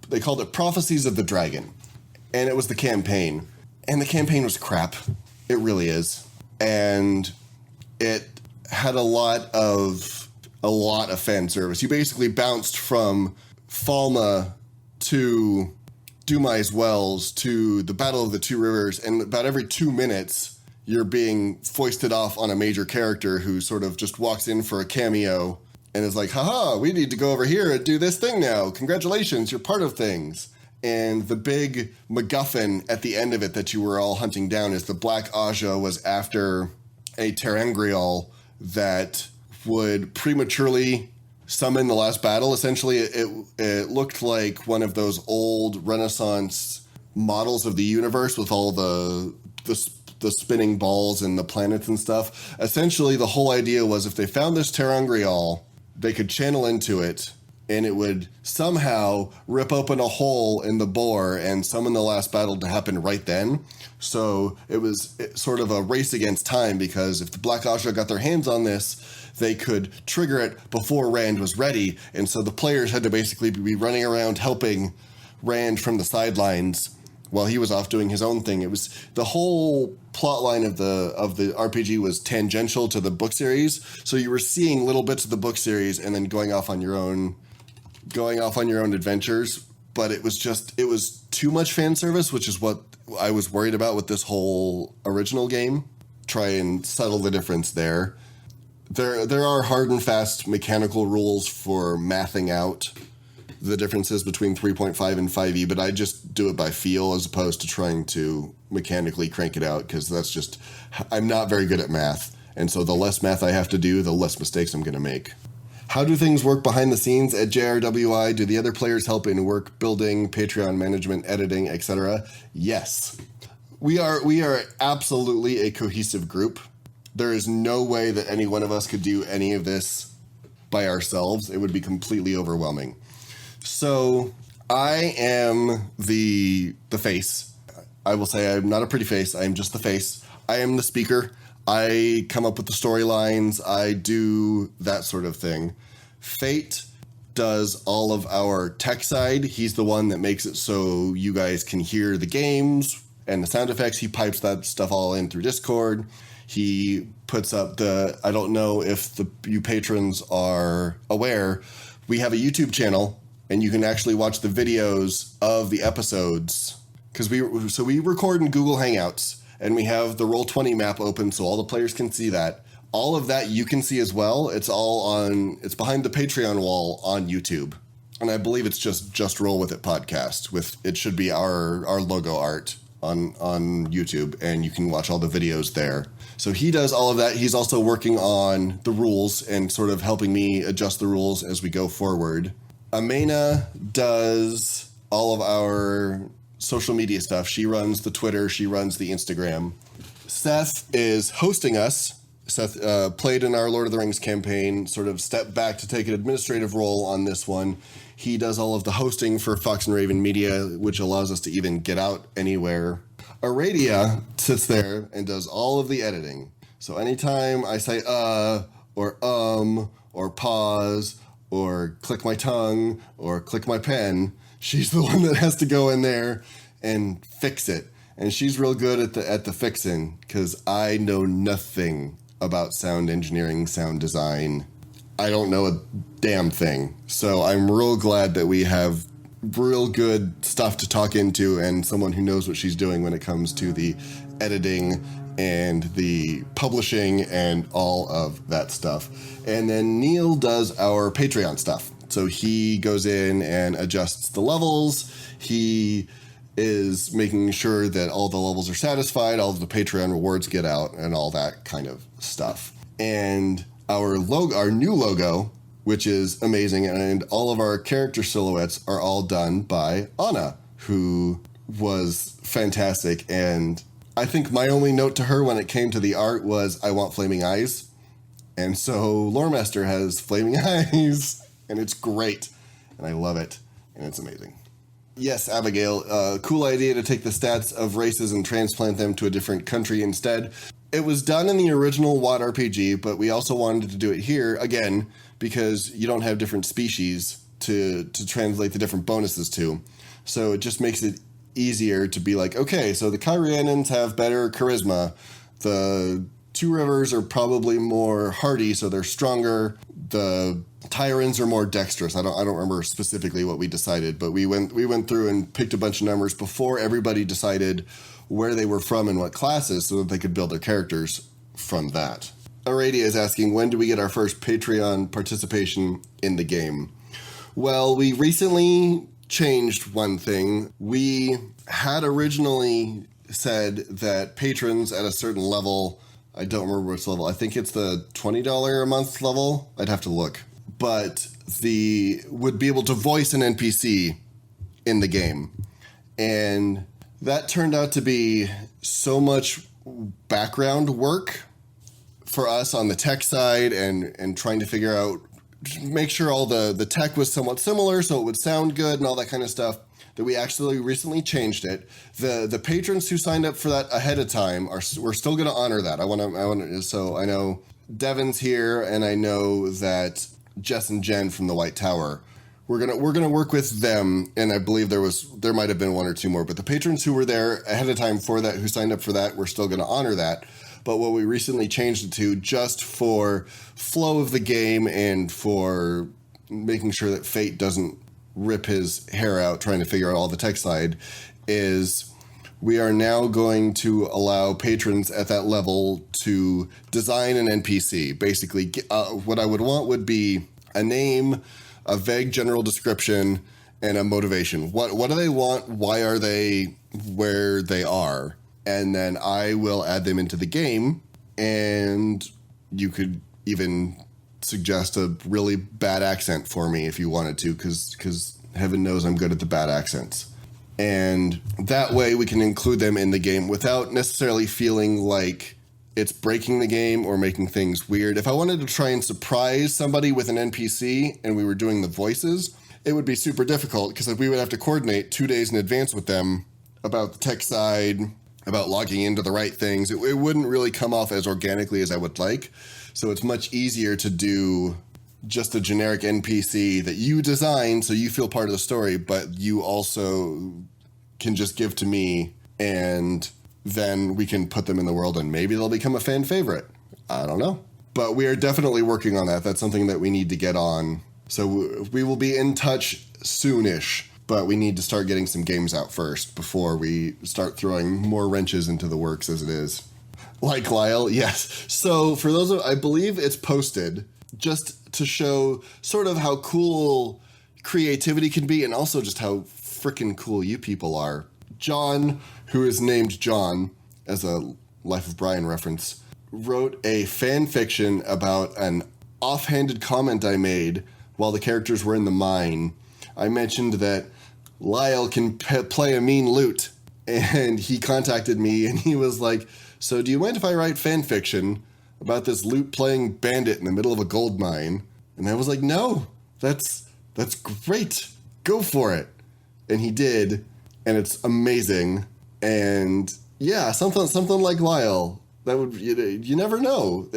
they called it Prophecies of the Dragon, and it was the campaign. And the campaign was crap. It really is. And it had a lot of fan service. You basically bounced from Falma to Dumai's Wells to the Battle of the Two Rivers, and about every 2 minutes you're being foisted off on a major character who sort of just walks in for a cameo and is like, haha, we need to go over here and do this thing now. Congratulations, you're part of things. And the big MacGuffin at the end of it that you were all hunting down is the Black Aja was after a Terangrial that would prematurely summon the last battle. Essentially, it looked like one of those old Renaissance models of the universe with all the spinning balls and the planets and stuff. Essentially, the whole idea was if they found this Terangrial, they could channel into it, and it would somehow rip open a hole in the bore and summon the last battle to happen right then. So it was sort of a race against time, because if the Black Aja got their hands on this, they could trigger it before Rand was ready. And so the players had to basically be running around helping Rand from the sidelines while he was off doing his own thing. It was the whole plot line of the RPG was tangential to the book series. So you were seeing little bits of the book series and then going off on your own adventures. But it was too much fan service, which is what I was worried about with this whole original game. try and settle the difference there. There are hard and fast mechanical rules for mathing out the differences between 3.5 and 5e, but I just do it by feel as opposed to trying to mechanically crank it out, because I'm not very good at math. And so the less math I have to do, the less mistakes I'm going to make. How do things work behind the scenes at JRWI? Do the other players help in work building, Patreon management, editing, etc.? Yes. We are absolutely a cohesive group. There is no way that any one of us could do any of this by ourselves. It would be completely overwhelming. So I am the face. I will say I'm not a pretty face. I am just the face. I am the speaker. I come up with the storylines. I do that sort of thing. Fate does all of our tech side. He's the one that makes it so you guys can hear the games and the sound effects. He pipes that stuff all in through Discord. He puts up I don't know if you patrons are aware, we have a YouTube channel, and you can actually watch the videos of the episodes. Because we record in Google Hangouts, and we have the Roll20 map open so all the players can see that. All of that you can see as well. It's behind the Patreon wall on YouTube. And I believe it's just Roll With It podcast. It should be our logo art on YouTube, and you can watch all the videos there. So he does all of that. He's also working on the rules and sort of helping me adjust the rules as we go forward. Amena does all of our social media stuff. She runs the Twitter. She runs the Instagram. Seth is hosting us. Seth played in our Lord of the Rings campaign, sort of stepped back to take an administrative role on this one. He does all of the hosting for Fox and Raven Media, which allows us to even get out anywhere. Aradia sits there and does all of the editing. So anytime I say or or pause or click my tongue or click my pen, she's the one that has to go in there and fix it. And she's real good at the fixing, because I know nothing about sound engineering, sound design. I don't know a damn thing. So I'm real glad that we have real good stuff to talk into and someone who knows what she's doing when it comes to the editing and the publishing and all of that stuff. And then Neil does our Patreon stuff. So he goes in and adjusts the levels. He is making sure that all the levels are satisfied, all of the Patreon rewards get out, and all that kind of stuff. And our new logo, which is amazing, and all of our character silhouettes are all done by Anna, who was fantastic. And I think my only note to her when it came to the art was, I want flaming eyes. And so Loremaster has flaming eyes, and it's great, and I love it, and it's amazing. Yes, Abigail, cool idea to take the stats of races and transplant them to a different country instead. It was done in the original WoD RPG, but we also wanted to do it here, again, because you don't have different species to translate the different bonuses to. So it just makes it easier to be like, okay, so the Kyrianans have better charisma. The Two Rivers are probably more hardy, so they're stronger. The Tyrants are more dexterous. I don't remember specifically what we decided, but we went through and picked a bunch of numbers before everybody decided where they were from and what classes, so that they could build their characters from that. Aradia is asking, when do we get our first Patreon participation in the game? Well, we recently changed one thing. We had originally said that patrons at a certain level, I don't remember which level, I think it's the $20 a month level, I'd have to look, but would be able to voice an NPC in the game. And that turned out to be so much background work for us on the tech side and trying to figure out, make sure all the tech was somewhat similar so it would sound good and all that kind of stuff, that we actually recently changed it. The patrons who signed up for that ahead of time we're still going to honor that. I want to. So I know Devin's here, and I know that Jess and Jen from the White Tower. We're gonna work with them, and I believe there might have been one or two more, but the patrons who were there ahead of time for that, who signed up for that, we're still going to honor that. But what we recently changed it to, just for flow of the game and for making sure that Fate doesn't rip his hair out trying to figure out all the tech side, is we are now going to allow patrons at that level to design an NPC. Basically, what I would want would be a name, a vague general description, and a motivation. What do they want? Why are they where they are? And then I will add them into the game, and you could even suggest a really bad accent for me if you wanted to, because heaven knows I'm good at the bad accents. And that way we can include them in the game without necessarily feeling like it's breaking the game or making things weird. If I wanted to try and surprise somebody with an NPC and we were doing the voices, it would be super difficult because we would have to coordinate 2 days in advance with them about the tech side, about logging into the right things. It wouldn't really come off as organically as I would like. So it's much easier to do just a generic NPC that you design so you feel part of the story, but you also can just give to me, and then we can put them in the world and maybe they'll become a fan favorite. I don't know. But we are definitely working on that. That's something that we need to get on. So we will be in touch soonish, but we need to start getting some games out first before we start throwing more wrenches into the works as it is. Like Lyle, yes. So for those I believe it's posted just to show sort of how cool creativity can be and also just how freaking cool you people are. John, who is named John as a Life of Brian reference, wrote a fan fiction about an offhanded comment I made while the characters were in the mine. I mentioned that Lyle can play a mean loot, and he contacted me and he was like, so do you mind if I write fan fiction about this loot playing bandit in the middle of a gold mine? And I was like, no, that's great. Go for it. And he did, and it's amazing. And yeah, something like Lyle, that would, you never know.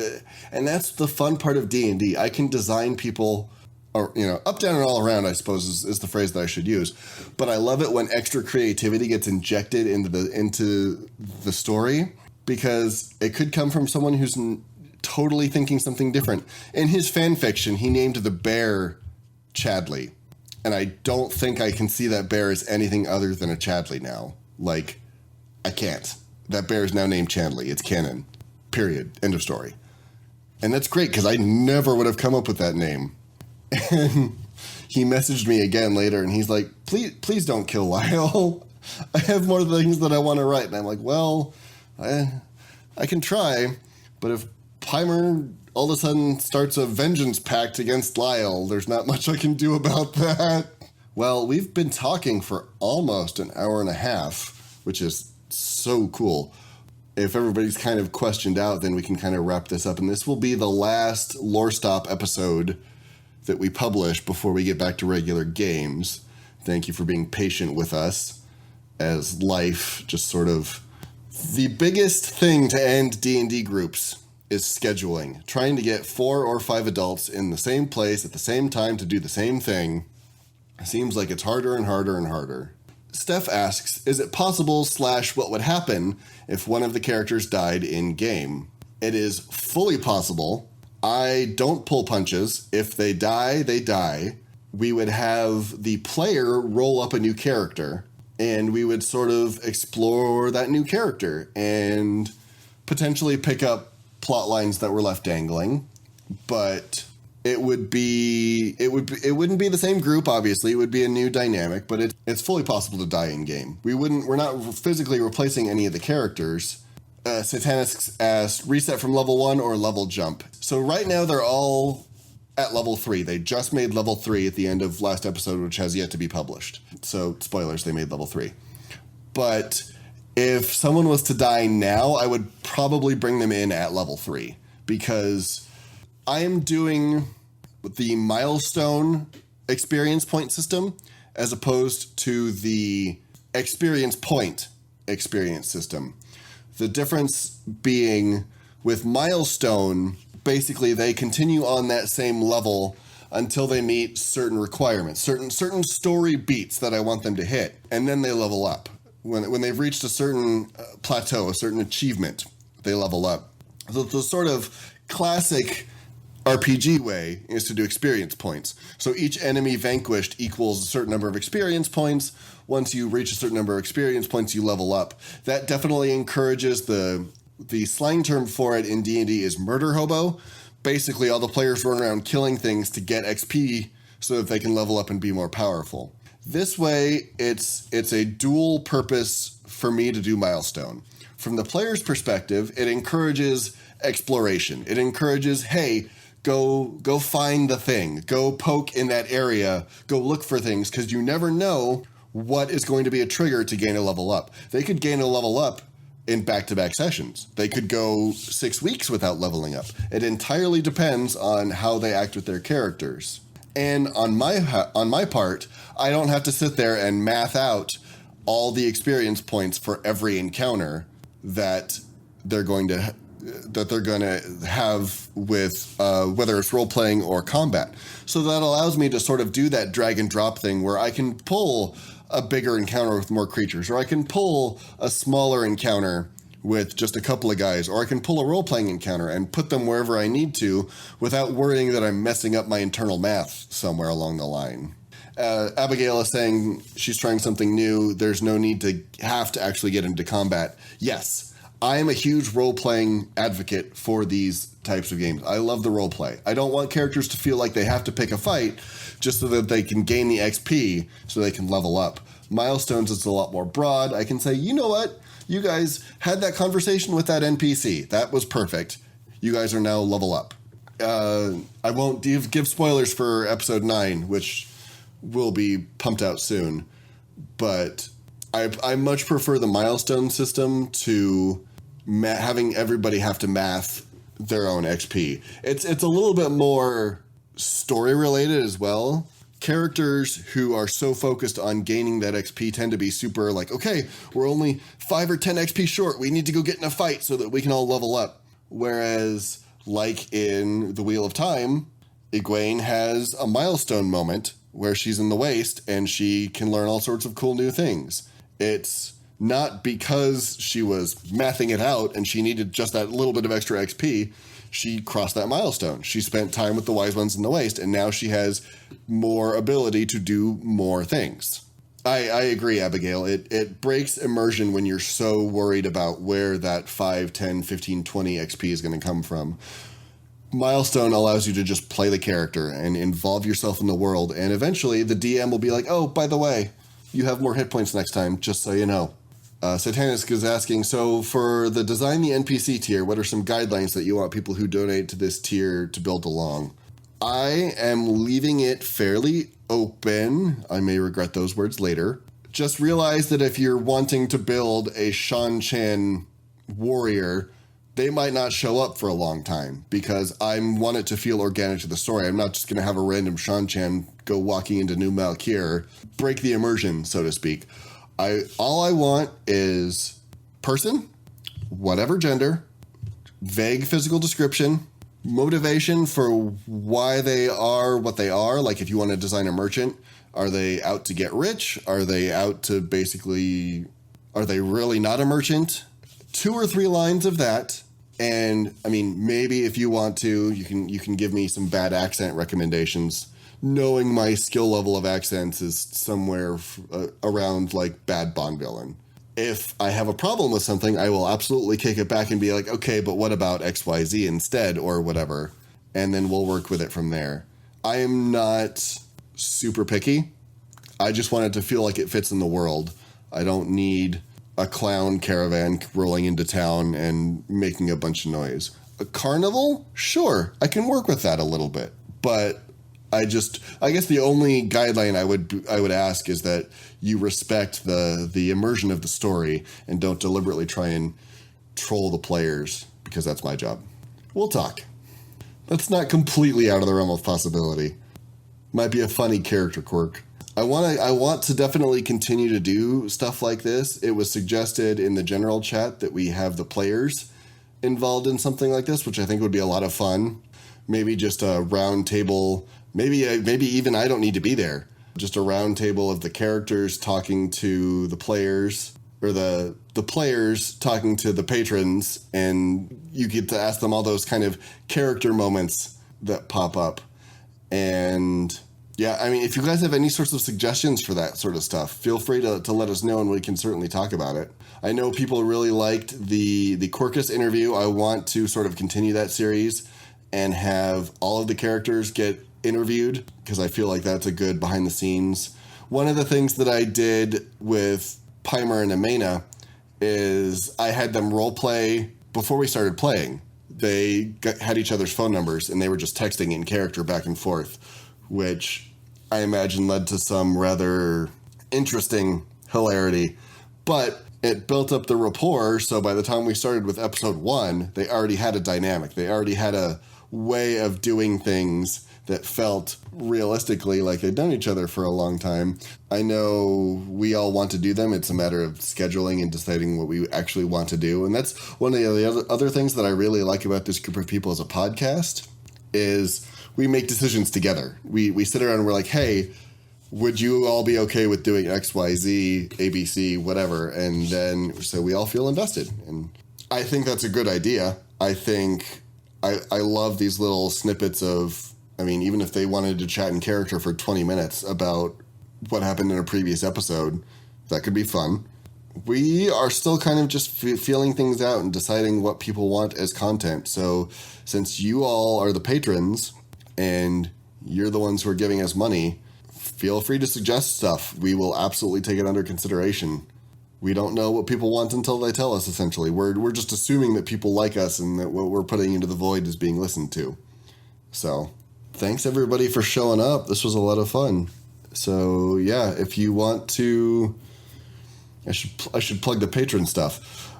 And that's the fun part of D&D. I can design people, or, up, down, and all around, I suppose is the phrase that I should use. But I love it when extra creativity gets injected into the story, because it could come from someone who's totally thinking something different. In his fan fiction, he named the bear Chadley. And I don't think I can see that bear as anything other than a Chadley now. Like, I can't. That bear is now named Chadley. It's canon. Period. End of story. And that's great, because I never would have come up with that name. And he messaged me again later, and he's like, please don't kill Lyle. I have more things that I want to write. And I'm like, well, I can try, but if Pimer all of a sudden starts a vengeance pact against Lyle, there's not much I can do about that. Well, we've been talking for almost an hour and a half, which is so cool. If everybody's kind of questioned out, then we can kind of wrap this up. And this will be the last LoreStop episode that we publish before we get back to regular games. Thank you for being patient with us as life just sort of... The biggest thing to end D&D groups is scheduling. Trying to get 4 or 5 adults in the same place at the same time to do the same thing seems like it's harder and harder and harder. Steph asks, is it possible / what would happen if one of the characters died in game? It is fully possible. I don't pull punches. If they die, they die. We would have the player roll up a new character, and we would sort of explore that new character and potentially pick up plot lines that were left dangling. But it wouldn't be the same group, obviously. It would be a new dynamic, but it's fully possible to die in game. We're not physically replacing any of the characters. Satanisk asked, reset from level 1 or level jump. So right now they're all at level 3. They just made level 3 at the end of last episode, which has yet to be published. So spoilers, they made level 3. But if someone was to die now, I would probably bring them in at level 3, because I am doing the milestone experience point system as opposed to the experience point experience system. The difference being with milestone, basically they continue on that same level until they meet certain requirements, certain story beats that I want them to hit, and then they level up. When they've reached a certain plateau, a certain achievement, they level up. The sort of classic RPG way is to do experience points. So each enemy vanquished equals a certain number of experience points. Once you reach a certain number of experience points, you level up. That definitely encourages the slang term for it in D&D is murder hobo. Basically, all the players run around killing things to get XP so that they can level up and be more powerful. This way, it's a dual purpose for me to do milestone. From the player's perspective, it encourages exploration. It encourages, hey, go find the thing. Go poke in that area. Go look for things, because you never know what is going to be a trigger to gain a level up. They could gain a level up in back-to-back sessions. They could go 6 weeks without leveling up. It entirely depends on how they act with their characters. And on my part, I don't have to sit there and math out all the experience points for every encounter that they're going to have with whether it's role-playing or combat. So that allows me to sort of do that drag and drop thing where I can pull a bigger encounter with more creatures, or I can pull a smaller encounter with just a couple of guys, or I can pull a role-playing encounter and put them wherever I need to without worrying that I'm messing up my internal math somewhere along the line. Abigail is saying she's trying something new. There's no need to have to actually get into combat. Yes, I am a huge role-playing advocate for these types of games. I love the role-play. I don't want characters to feel like they have to pick a fight just so that they can gain the XP so they can level up. Milestones is a lot more broad. I can say, you know what? You guys had that conversation with that NPC. That was perfect. You guys are now level up. I won't give spoilers for episode 9, which will be pumped out soon. But I much prefer the milestone system to having everybody have to math their own XP. It's a little bit more story related as well. Characters who are so focused on gaining that XP tend to be super like, okay, we're only 5 or 10 XP short. We need to go get in a fight so that we can all level up. Whereas, like in The Wheel of Time, Egwene has a milestone moment where she's in the waste and she can learn all sorts of cool new things. It's not because she was mathing it out and she needed just that little bit of extra XP. She crossed that milestone. She spent time with the wise ones in the waste, and now she has more ability to do more things. I agree, Abigail. It breaks immersion when you're so worried about where that 5, 10, 15, 20 XP is going to come from. Milestone allows you to just play the character and involve yourself in the world, and eventually the DM will be like, oh, by the way, you have more hit points next time, just so you know. Satanisk is asking, so for the Design the NPC tier, what are some guidelines that you want people who donate to this tier to build along? I am leaving it fairly open. I may regret those words later. Just realize that if you're wanting to build a Shan Chan warrior, they might not show up for a long time because I want it to feel organic to the story. I'm not just going to have a random Shan Chan go walking into New Malkir, break the immersion, so to speak. All I want is person, whatever gender, vague physical description, motivation for why they are what they are. Like if you want to design a merchant, are they out to get rich? Are they out to are they really not a merchant? 2 or 3 lines of that. And I mean, maybe if you want to, you can give me some bad accent recommendations. Knowing my skill level of accents is somewhere around like bad Bond villain. If I have a problem with something, I will absolutely kick it back and be like, okay, but what about XYZ instead or whatever? And then we'll work with it from there. I am not super picky. I just want it to feel like it fits in the world. I don't need a clown caravan rolling into town and making a bunch of noise. A carnival? Sure, I can work with that a little bit, but I guess the only guideline I would ask is that you respect the immersion of the story and don't deliberately try and troll the players, because that's my job. We'll talk. That's not completely out of the realm of possibility. Might be a funny character quirk. I want to definitely continue to do stuff like this. It was suggested in the general chat that we have the players involved in something like this, which I think would be a lot of fun. Maybe just a round table. Maybe even I don't need to be there. Just a round table of the characters talking to the players, or the players talking to the patrons, and you get to ask them all those kind of character moments that pop up. And yeah, I mean, if you guys have any sorts of suggestions for that sort of stuff, feel free to let us know and we can certainly talk about it. I know people really liked the Quirkus interview. I want to sort of continue that series and have all of the characters get interviewed because I feel like that's a good behind the scenes. One of the things that I did with Pimer and Amena is I had them role play before we started playing. They had each other's phone numbers and they were just texting in character back and forth, which I imagine led to some rather interesting hilarity. But it built up the rapport, so by the time we started with episode 1, they already had a dynamic. They already had a way of doing things that felt realistically like they'd known each other for a long time. I know we all want to do them. It's a matter of scheduling and deciding what we actually want to do. And that's one of the other things that I really like about this group of people as a podcast is we make decisions together. We sit around and we're like, hey, would you all be okay with doing X, Y, Z, ABC, whatever? And then so we all feel invested. And I think that's a good idea. I think I love these little snippets of, I mean, even if they wanted to chat in character for 20 minutes about what happened in a previous episode, that could be fun. We are still kind of just feeling things out and deciding what people want as content. So since you all are the patrons and you're the ones who are giving us money, feel free to suggest stuff. We will absolutely take it under consideration. We don't know what people want until they tell us, essentially. We're just assuming that people like us and that what we're putting into the void is being listened to. So thanks everybody for showing up. This was a lot of fun. So yeah, if you want to, I should plug the patron stuff.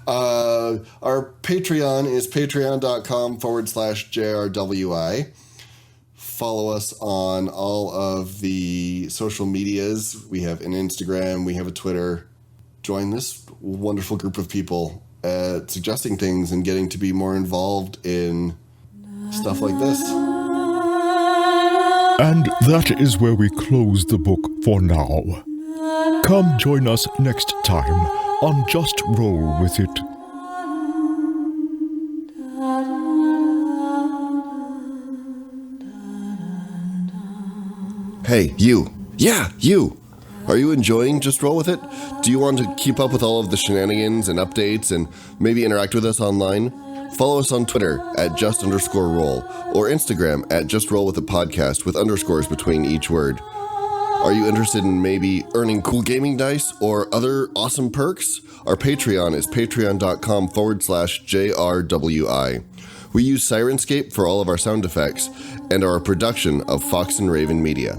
Our Patreon is patreon.com/JRWI. Follow us on all of the social medias. We have an Instagram, we have a Twitter. Join this wonderful group of people suggesting things and getting to be more involved in stuff like this. And that is where we close the book for now. Come join us next time on Just Roll With It. Hey, you. Yeah, you. Are you enjoying Just Roll With It? Do you want to keep up with all of the shenanigans and updates and maybe interact with us online? Follow us on Twitter at @just_roll or Instagram at @justrowlwithapodcast with underscores between each word. Are you interested in maybe earning cool gaming dice or other awesome perks? Our Patreon is patreon.com/JRWI. We use Sirenscape for all of our sound effects and are a production of Fox and Raven Media.